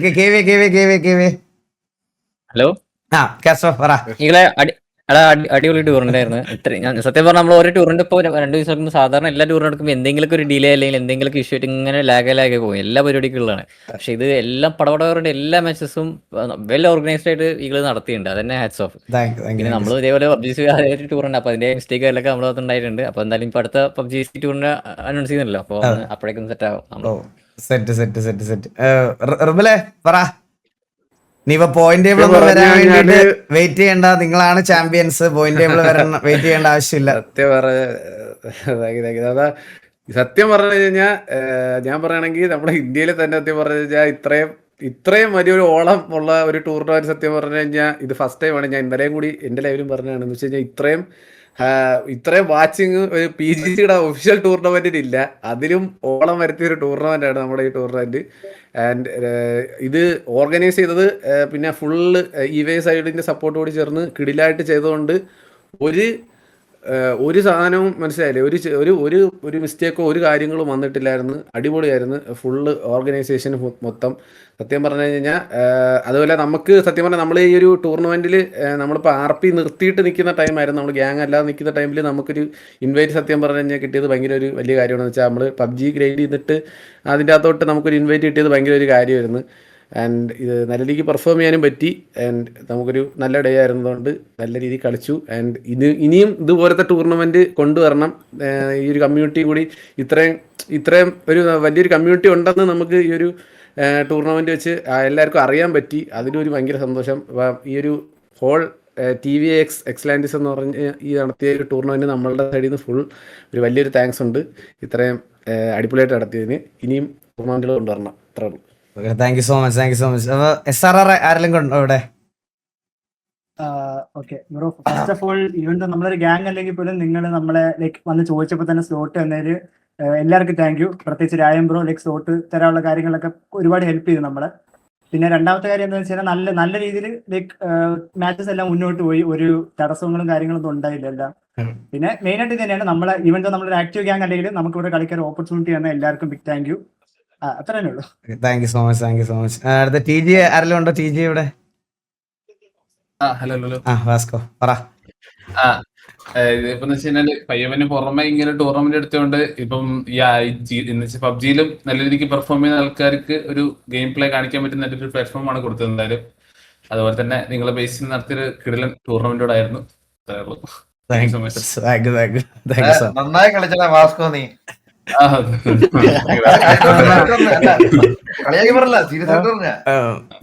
S3: ഹലോ, നിങ്ങളെ അടിപൊളി ടൂർണമെന്റ് ആയിരുന്നു. സത്യം പറഞ്ഞാൽ നമ്മൾ ഓരോ ടൂറിന്റെ ഇപ്പോൾ 2 ദിവസം എടുക്കുമ്പോൾ സാധാരണ എല്ലാ ടൂറിനും എടുക്കുമ്പോൾ എന്തെങ്കിലും ഒരു ഡിലേ അല്ലെങ്കിൽ എന്തെങ്കിലും ഇഷ്യൂ ആയിട്ട് ഇങ്ങനെ ലാഗായി പോകും, എല്ലാ പരിപാടിക്കുള്ളതാണ്. പക്ഷെ ഇത് എല്ലാം പടപടവരുടെ എല്ലാ മാച്ചസും വെൽ ഓർഗനൈസ്ഡ് ആയിട്ട് ഈകൾ നടത്തിയിട്ടുണ്ട്. അതന്നെ ഹാറ്റ്സ് ഓഫ്. പിന്നെ നമ്മൾ ഇതേപോലെ PUBG ടൂറുണ്ട്, അപ്പൊ അതിന്റെ മിസ്റ്റേക്ക് എല്ലാം നമ്മുടെ ഭാഗത്ത് ഉണ്ടായിട്ടുണ്ട്. അപ്പൊ എന്തായാലും ഇപ്പൊ അടുത്ത PUBG ടൂറിന് അനൗൺസ് ചെയ്യുന്നല്ലോ, അപ്പൊ അപ്പോഴേക്കും സെറ്റ് ആവും.
S1: നീ ഇപ്പൊ പോയിന്റ് ടേബിൾ വരാൻ വേണ്ടിട്ട് വെയിറ്റ് ചെയ്യണ്ട, നിങ്ങളാണ് ചാമ്പ്യൻസ്. പോയിന്റ് ടേബിൾ വെയിറ്റ് ചെയ്യേണ്ട ആവശ്യമില്ല.
S2: സത്യം പറഞ്ഞു കഴിഞ്ഞാൽ ഞാൻ പറയുകയാണെങ്കിൽ നമ്മുടെ ഇന്ത്യയിൽ തന്നെ സത്യം പറഞ്ഞു കഴിഞ്ഞാൽ ഇത്രയും വലിയൊരു ഓളം ഉള്ള ഒരു ടൂർണമെന്റ് സത്യം പറഞ്ഞു കഴിഞ്ഞാൽ ഇത് ഫസ്റ്റ് ടൈമാണ്. ഞാൻ ഇന്നലെയും കൂടി എന്റെ ലൈവിലും പറഞ്ഞതാണെന്ന് വെച്ച് കഴിഞ്ഞാൽ ഇത്രയും വാച്ചിങ് ഒരു PGCയുടെ ഒഫീഷ്യൽ ടൂർണമെന്റിന് ഇല്ല. അതിലും ഓളം വരുത്തിയ ഒരു ടൂർണമെന്റ് ആണ് നമ്മുടെ ഈ ടൂർണമെന്റ്. ആൻഡ് ഇത് ഓർഗനൈസ് ചെയ്തത് പിന്നെ ഫുള്ള് EVA സൈഡിന്റെ സപ്പോർട്ട് കൂടി ചേർന്ന് കിടിലായിട്ട് ചെയ്തതുകൊണ്ട് ഒരു സാധനവും മനസ്സിലായില്ലേ, ഒരു മിസ്റ്റേക്കോ ഒരു കാര്യങ്ങളും വന്നിട്ടില്ലായിരുന്നു. അടിപൊളിയായിരുന്നു ഫുള്ള് ഓർഗനൈസേഷൻ മൊത്തം. സത്യം പറഞ്ഞു കഴിഞ്ഞാൽ അതുപോലെ നമുക്ക് സത്യം പറഞ്ഞാൽ നമ്മൾ ഈ ഒരു ടൂർണമെന്റിൽ നമ്മളിപ്പോൾ RP നിർത്തിയിട്ട് നിൽക്കുന്ന ടൈമായിരുന്നു. നമ്മൾ ഗ്യാങ് അല്ലാതെ നിൽക്കുന്ന ടൈമിൽ നമുക്കൊരു ഇൻവൈറ്റ് സത്യം പറഞ്ഞു കഴിഞ്ഞാൽ കിട്ടിയത് ഭയങ്കര ഒരു വലിയ കാര്യമാണെന്ന് വെച്ചാൽ നമ്മൾ PUBG ഗ്രൈൻഡ് ചെയ്തിട്ട് അതിൻ്റെ അകത്തോട്ട് നമുക്കൊരു ഇൻവൈറ്റ് കിട്ടിയത് ഭയങ്കര ഒരു കാര്യമായിരുന്നു. ആൻഡ് ഇത് നല്ല രീതിക്ക് പെർഫോം ചെയ്യാനും പറ്റി. ആൻഡ് നമുക്കൊരു നല്ല ഡേ ആയിരുന്നതുകൊണ്ട് നല്ല രീതിയിൽ കളിച്ചു. ആൻഡ് ഇനിയും ഇതുപോലത്തെ ടൂർണമെൻറ്റ് കൊണ്ടുവരണം. ഈ ഒരു കമ്മ്യൂണിറ്റി കൂടി ഇത്രയും ഒരു വലിയൊരു കമ്മ്യൂണിറ്റി ഉണ്ടെന്ന് നമുക്ക് ഈ ഒരു ടൂർണമെൻറ്റ് വെച്ച് എല്ലാവർക്കും അറിയാൻ പറ്റി. അതിലൊരു ഭയങ്കര സന്തോഷം. ഈ ഒരു ഹോൾ TVX എക്സലാൻഡിസ് എന്ന് പറഞ്ഞ് ഈ നടത്തിയ ഒരു ടൂർണമെൻറ്റ് നമ്മളുടെ സൈഡിൽ നിന്ന് ഫുൾ ഒരു വലിയൊരു താങ്ക്സ് ഉണ്ട്. ഇത്രയും അടിപൊളിയായിട്ട് നടത്തിയതിന്. ഇനിയും ടൂർണമെൻറ്റുകൾ കൊണ്ടുവരണം. അത്രേ ഉള്ളൂ.
S1: Thank you so much. അപ്പോൾ SRR ആരെങ്കിലും ഉണ്ടോ ഇവിടെ?
S7: Okay bro, first of all even നമ്മളൊരു ഗ്യാങ് അല്ലെങ്കിൽ പോലും നിങ്ങൾ നമ്മളെ ലൈക്ക് വന്ന് ചോദിച്ചപ്പോൾ തന്നെ സ്ലോട്ട് തന്നതിൽ എല്ലാവർക്കും താങ്ക് യു. പ്രത്യേകിച്ച് രായം ബ്രോ ലൈക്ക് സ്ലോട്ട് തരാനുള്ള കാര്യങ്ങളൊക്കെ ഒരുപാട് ഹെൽപ്പ് ചെയ്തു നമ്മളെ. പിന്നെ രണ്ടാമത്തെ കാര്യം എന്താണെന്ന് വെച്ചാൽ നല്ല രീതിയിൽ ലൈക്ക് മാച്ചസ് എല്ലാം മുന്നോട്ട് പോയി. ഒരു തടസ്സങ്ങളും കാര്യങ്ങളൊന്നും ഉണ്ടായില്ല എല്ലാം. പിന്നെ മെയിൻ ആയിട്ട് ഇത് തന്നെയാണ് നമ്മളെ ഈവൻ നമ്മളൊരു ആക്റ്റീവ് ഗ്യാങ് അല്ലെങ്കിൽ നമുക്ക് ഇവിടെ കളിക്കാൻ ഓപ്പർച്യൂണിറ്റി തന്ന എല്ലാവർക്കും ബിഗ് താങ്ക് യു. അത്ര തന്നെ ഉള്ളൂ.
S1: Thank you so much. അടുത്ത TG ആരെങ്കിലും ഉണ്ടോ? TG ഇവിടെ?
S8: ഹലോ
S1: വാസ്കോ പറ.
S8: ഇതിപ്പോ വെച്ചാൽ പയ്യവന് പുറമെ ഇങ്ങനെ ടൂർണമെന്റ് എടുത്തുകൊണ്ട് ഇപ്പം പബ്ജിയിലും നല്ല രീതിക്ക് പെർഫോം ചെയ്യുന്ന ആൾക്കാർക്ക് ഒരു ഗെയിം പ്ലേ കാണിക്കാൻ പറ്റുന്ന ഒരു പ്ലാറ്റ്ഫോമാണ് കൊടുത്തത്. എന്തായാലും അതുപോലെ തന്നെ നിങ്ങളെ ബേസിൽ നടത്തിയൊരു കിടിലൻ ടൂർണമെന്റോടായിരുന്നു.
S4: നന്നായി കളിച്ചടാ വാസ്കോ നീ. കളിയാക്കി പറയല്ല, സീരിയസ് ആയിട്ട് പറഞ്ഞ.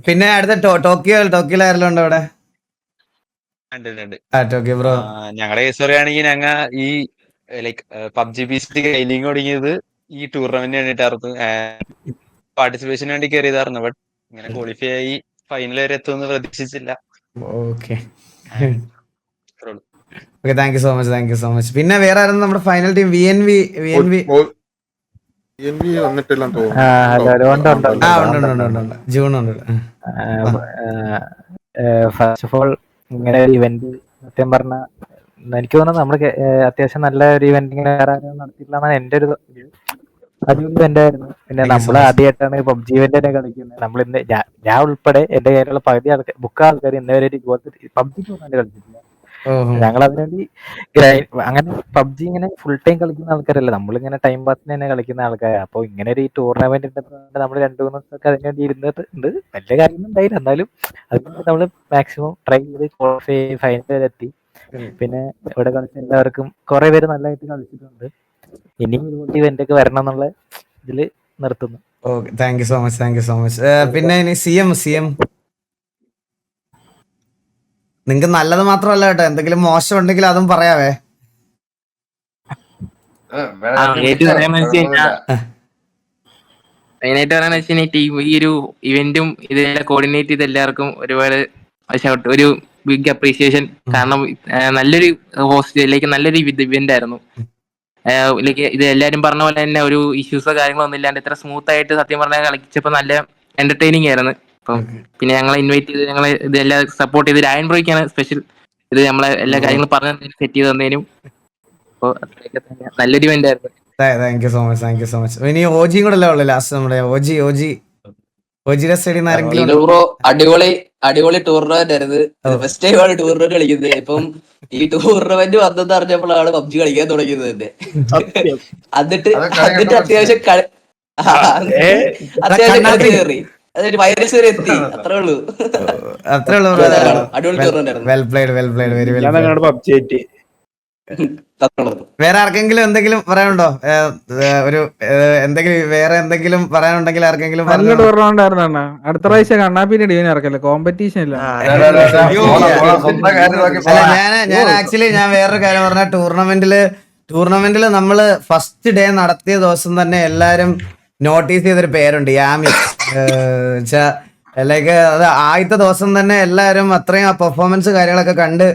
S1: പിന്നെ അടുത്ത ടോക്കിയോ ആരെല്ലാം ഉണ്ടോ അവിടെ? Tokyo bro.
S9: ഞങ്ങളുടെ കേസ് പറയുകയാണെങ്കിൽ ഞങ്ങ ഈ ലൈക്ക് PUBG PC ഗെയിമിംഗ് തുടങ്ങിയത് ഈ ടൂർണമെന്റ് വേണ്ടിട്ടായിരുന്നു. പാർട്ടിസിപ്പേഷന് വേണ്ടി കയറിയതായിരുന്നു. ബട്ട് ഇങ്ങനെ ക്വാളിഫൈ ആയി ഫൈനൽ വരെ എത്തുമെന്ന് പ്രതീക്ഷിച്ചില്ല.
S1: Okay thank you so much. പിന്നെ വേറെ ആയിരുന്നു നമ്മുടെ ഫൈനൽ ടീം? VNV
S10: വന്നിട്ടില്ലെന്ന്
S1: ഉണ്ട്. ജൂൺ ഉണ്ട്.
S11: ഫസ്റ്റ് ഓഫ് ഓൾ ഇങ്ങനെ ഒരു ഇവന്റ് സത്യം പറഞ്ഞ എനിക്ക് തോന്നുന്നത് നമ്മള് അത്യാവശ്യം നല്ല ഒരു ഇവന്റ് ഇങ്ങനെ നടത്തിയിട്ടില്ലെന്നാണ് എന്റെ ഒരു അടിപൊളി ഇവന്റ് ആയിരുന്നു. പിന്നെ നമ്മൾ ആദ്യമായിട്ടാണ് PUBG ഇവന്റ് തന്നെ കളിക്കുന്നത്. നമ്മൾ ഇന്ന് ഞാൻ ഉൾപ്പെടെ എന്റെ കയ്യിലുള്ള പകുതി ആൾക്കാർ ഇന്നേ വരെ ഇതുപോലത്തെ PUBG ടൂർണമെന്റ് കളിച്ചിട്ടില്ല. ഞങ്ങൾ അതിനുവേണ്ടി അങ്ങനെ PUBG ഇങ്ങനെ ഫുൾ ടൈം കളിക്കുന്ന ആൾക്കാരല്ല, നമ്മളിങ്ങനെ ടൈം പാസിന് തന്നെ കളിക്കുന്ന ആൾക്കാരാണ്. അപ്പൊ ഇങ്ങനെ ഒരു ടൂർണമെന്റ് ഉണ്ടെന്ന് നമ്മൾ 2-3 ദിവസമൊക്കെ അതിനുവേണ്ടി ഇരുന്നിട്ടുണ്ട്. വലിയ കാര്യമൊന്നും ഉണ്ടായില്ല, എന്നാലും അതിന് നമ്മൾ മാക്സിമം ട്രൈ ചെയ്ത് ക്വാളിഫൈ ഫൈനൽ വരെ എത്തി. പിന്നെ ഇവിടെ കളിച്ച എല്ലാവർക്കും കുറെ പേര് നല്ലതായിട്ട് കളിച്ചിട്ടുണ്ട്. ഇനിയും ഇതുപോലെ ഇവന്റ് ഒക്കെ വരണം എന്നുള്ള ഇതില് നിർത്തുന്നു.
S1: Okay thank you so much. പിന്നെ ഇനി CM നിങ്ങക്ക് നല്ലത് മാത്രമല്ല കേട്ടോ, എന്തെങ്കിലും മോശം ഉണ്ടെങ്കിൽ അതും പറയാവേ.
S3: മെയിനായിട്ട് പറയാന്ന് വെച്ച് കഴിഞ്ഞാൽ ഈ ഒരു ഇവന്റും ഇതെല്ലാം കോർഡിനേറ്റ് ചെയ്ത് എല്ലാവർക്കും ഒരുപാട് ഒരു ബിഗ് അപ്രീസിയേഷൻ. കാരണം നല്ലൊരു ഹോസ്റ്റലിലേക്ക് നല്ലൊരു ഇവന്റ് ആയിരുന്നു. ലൈക്ക് ഇത് എല്ലാരും പറഞ്ഞ പോലെ തന്നെ ഒരു ഇഷ്യൂസോ കാര്യങ്ങളോ ഒന്നും ഇല്ലാണ്ട് ഇത്ര സ്മൂത്ത് ആയിട്ട് സത്യം പറഞ്ഞാൽ കളിച്ചപ്പോ നല്ല എന്റർടൈനിങ് ആയിരുന്നു. അപ്പം പിന്നെ ഞങ്ങളെ ഇൻവൈറ്റ് ചെയ്ത് ഞങ്ങളെ ഇതെല്ലാം സപ്പോർട്ട് ചെയ്ത് രായൻ ബ്രോയ്ക്കാണ് സ്പെഷ്യൽ ഇത് നമ്മളെ എല്ലാ കാര്യങ്ങളും പറഞ്ഞ് സെറ്റ് ചെയ്ത് തന്നതിനും. അപ്പോൾ അത്രയൊക്കെ തന്നെ നല്ലൊരു ഇവന്റ് ആയിരുന്നു.
S1: Thank you so much. ഇനി OG കൂടെ അല്ലേ ഉള്ളു ലാസ്റ്റ് നമ്മുടെ OGയുടെ സൈഡിൽ
S12: ബ്രോ അടിപൊളി ടൂർണമെന്റ് ആയിരുന്നു. ഫസ്റ്റ് ടൈം ആണ് ടൂർണമെന്റ് കളിക്കുന്നത്. ഇപ്പം ഈ ടൂർണമെന്റ് വന്നെന്ന് അറിഞ്ഞപ്പോഴാണ് PUBG കളിക്കാൻ തുടങ്ങിയത് തന്നെ. എന്നിട്ട് അത്യാവശ്യം കയറി അതൊരു വൈറസ് വരെ എത്തി. അത്രേ ഉള്ളൂ. അടിപൊളി ടൂർണമെന്റ് ആയിരുന്നു.
S1: Well played very well. വേറെ ആർക്കെങ്കിലും എന്തെങ്കിലും പറയാനുണ്ടോ? വേറെ എന്തെങ്കിലും പറയാനുണ്ടെങ്കിൽ ആർക്കെങ്കിലും
S10: അടുത്ത പ്രാവശ്യം കണ്ണാപ്പിന്റെ ടീമിനെ ഇറക്കല്ലേ, കോമ്പറ്റീഷൻ ഇല്ല.
S1: ഞാൻ ആക്ച്വലി വേറൊരു കാര്യം പറഞ്ഞ ടൂർണമെന്റില് നമ്മള് ഫസ്റ്റ് ഡേ നടത്തിയ ദിവസം തന്നെ എല്ലാരും നോട്ടീസ് ചെയ്തൊരു പേരുണ്ട്, യാമി. ലൈക്ക് അത് ആദ്യത്തെ ദിവസം തന്നെ എല്ലാരും അത്രയും പെർഫോമൻസ് കാര്യങ്ങളൊക്കെ കണ്ട്,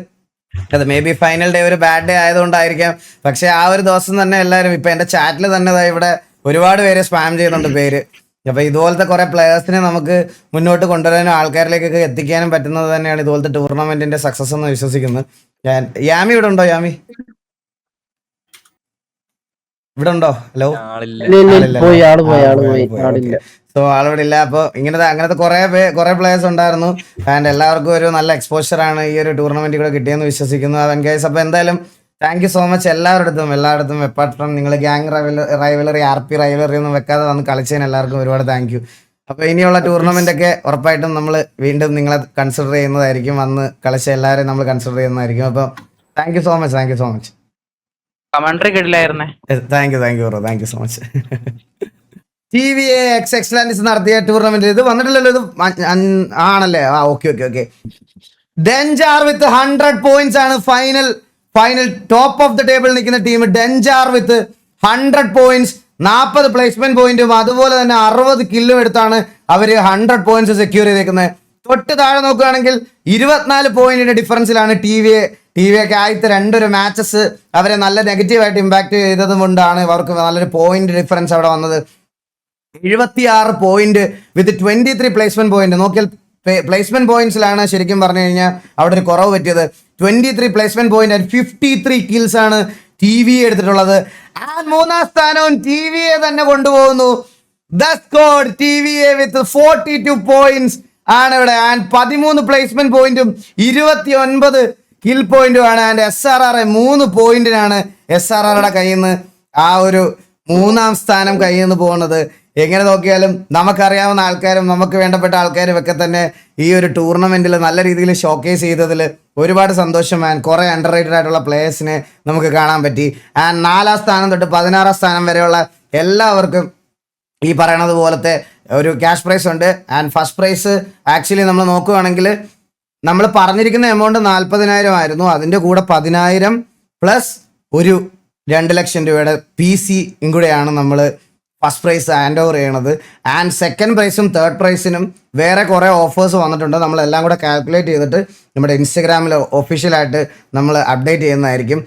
S1: അത് മേ ബി ഫൈനൽ ഡേ ഒരു ബാഡ് ഡേ ആയതുകൊണ്ടായിരിക്കാം, പക്ഷെ ആ ഒരു ദിവസം തന്നെ എല്ലാവരും ഇപ്പൊ എന്റെ ചാറ്റിൽ തന്നെ ഇവിടെ ഒരുപാട് പേര് സ്പാം ചെയ്യുന്നുണ്ട് പേര്. അപ്പൊ ഇതുപോലത്തെ കുറെ പ്ലേയേഴ്സിനെ നമുക്ക് മുന്നോട്ട് കൊണ്ടുവരാനും ആൾക്കാരിലേക്കൊക്കെ എത്തിക്കാനും പറ്റുന്നത് തന്നെയാണ് ഇതുപോലത്തെ ടൂർണമെന്റിന്റെ സക്സസ് എന്ന് വിശ്വസിക്കുന്നത്. യാമി ഇവിടെ ഉണ്ടോ? യാമി ഇവിടെ ഉണ്ടോ? ഹലോ, സോ ആളിവിടെ ഇല്ല. അപ്പൊ അങ്ങനത്തെ കുറെ പ്ലേയേഴ്സ് ഉണ്ടായിരുന്നു. ആൻഡ് എല്ലാവർക്കും ഒരു നല്ല എക്സ്പോഷർ ആണ് ഈ ഒരു ടൂർണമെന്റ് കൂടെ കിട്ടിയെന്ന് വിശ്വസിക്കുന്നു. ഗൈസ്, അപ്പൊ എന്തായാലും താങ്ക് യു സോ മച്ച് എല്ലായിടത്തും അപ്പാർട്ട് ഫ്രം നിങ്ങൾ ഗ്യാങ് റൈവലറി RP റൈവലറി ഒന്നും വെക്കാതെ വന്ന് കളിച്ചതിന് എല്ലാവർക്കും ഒരുപാട് താങ്ക് യു. അപ്പൊ ഇനിയുള്ള ടൂർണമെന്റ് ഒക്കെ ഉറപ്പായിട്ടും നമ്മൾ വീണ്ടും നിങ്ങളെ കൺസിഡർ ചെയ്യുന്നതായിരിക്കും. വന്ന് കളിച്ച എല്ലാവരെയും നമ്മൾ കൺസിഡർ ചെയ്യുന്നതായിരിക്കും. അപ്പൊ താങ്ക് യു സോ മച്ച്.
S3: കമാൻഡറി കിടിലായിരുന്നേ.
S1: Thank you bro, thank you so much. TVA X Excellence നടത്തിയ ടൂർണമെന്റ് ഇത് വന്നിട്ടില്ലല്ലോ, ഇത് ആണല്ലേ? ഓക്കെ. ഡെൻജാർ വിത്ത് 100 points ആണ് final top of the table നിൽക്കുന്ന ടീം. ഡെൻജാർ വിത്ത് 100 points, 40 പ്ലേസ്മെന്റ് പോയിന്റും അതുപോലെ തന്നെ 60 കില്ലും എടുത്താണ് അവര് 100 points സെക്യൂർ ചെയ്തേക്കുന്നത്. തൊട്ട് താഴെ നോക്കുകയാണെങ്കിൽ 24 പോയിന്റിന്റെ ഡിഫറൻസിലാണ് ടിവിയൊക്കെ ആദ്യത്തെ 2 മാച്ചസ് അവരെ നല്ല നെഗറ്റീവായിട്ട് ഇമ്പാക്ട് ചെയ്തത് കൊണ്ടാണ് അവർക്ക് നല്ലൊരു പോയിന്റ് ഡിഫറൻസ് അവിടെ വന്നത്. 76 പോയിന്റ് വിത്ത് 23 പ്ലേസ്മെന്റ് പോയിന്റ്. നോക്കിയാൽ പ്ലേസ്മെന്റ് പോയിന്റ്സിലാണ് ശരിക്കും പറഞ്ഞു കഴിഞ്ഞാൽ അവിടെ ഒരു കുറവ് പറ്റിയത്. 23 പ്ലേസ്മെന്റ് പോയിന്റ് ആൻഡ് 53 കിൽസ് ആണ് TVA എടുത്തിട്ടുള്ളത്. ആൻഡ് 3-ാം സ്ഥാനവും TVA തന്നെ കൊണ്ടുപോകുന്നു. The squad TVA with 42 points ആണ് ഇവിടെ. ആൻഡ് 13 പ്ലേസ്മെന്റ് പോയിന്റും 29 കിൽ പോയിന്റും ആണ്. ആൻഡ് SRR 3 പോയിന്റിനാണ് SRRയുടെ കയ്യിൽ നിന്ന് ആ ഒരു 3-ാം സ്ഥാനം കയ്യിൽ നിന്ന് പോകുന്നത്. എങ്ങനെ നോക്കിയാലും നമുക്കറിയാവുന്ന ആൾക്കാരും നമുക്ക് വേണ്ടപ്പെട്ട ആൾക്കാരും ഒക്കെ തന്നെ ഈ ഒരു ടൂർണമെന്റിൽ നല്ല രീതിയിൽ ഷോക്കേസ് ചെയ്തതിൽ ഒരുപാട് സന്തോഷം. ആൻഡ് കുറെ അണ്ടർ റേറ്റഡ് ആയിട്ടുള്ള പ്ലേയേഴ്സിനെ നമുക്ക് കാണാൻ പറ്റി. ആൻഡ് 4-ാം സ്ഥാനം തൊട്ട് 16-ാം സ്ഥാനം വരെയുള്ള എല്ലാവർക്കും ഈ പറയണത് പോലത്തെ ഒരു ക്യാഷ് പ്രൈസ് ഉണ്ട്. ആൻഡ് ഫസ്റ്റ് പ്രൈസ് ആക്ച്വലി നമ്മൾ നോക്കുകയാണെങ്കിൽ നമ്മൾ പറഞ്ഞിരിക്കുന്ന എമൗണ്ട് 40,000 ആയിരുന്നു. അതിൻ്റെ കൂടെ 10,000 പ്ലസ് ഒരു 2 ലക്ഷം രൂപയുടെ PC കൂടെയാണ് നമ്മൾ ഫസ്റ്റ് പ്രൈസ് ഹാൻഡ് ഓവർ ചെയ്യണത്. ആൻഡ് സെക്കൻഡ് പ്രൈസും തേർഡ് പ്രൈസിനും വേറെ കുറേ ഓഫേഴ്സ് വന്നിട്ടുണ്ട്. നമ്മളെല്ലാം കൂടെ കാൽക്കുലേറ്റ് ചെയ്തിട്ട് നമ്മുടെ ഇൻസ്റ്റഗ്രാമിൽ ഒഫീഷ്യലായിട്ട് നമ്മൾ അപ്ഡേറ്റ് ചെയ്യുന്നതായിരിക്കും.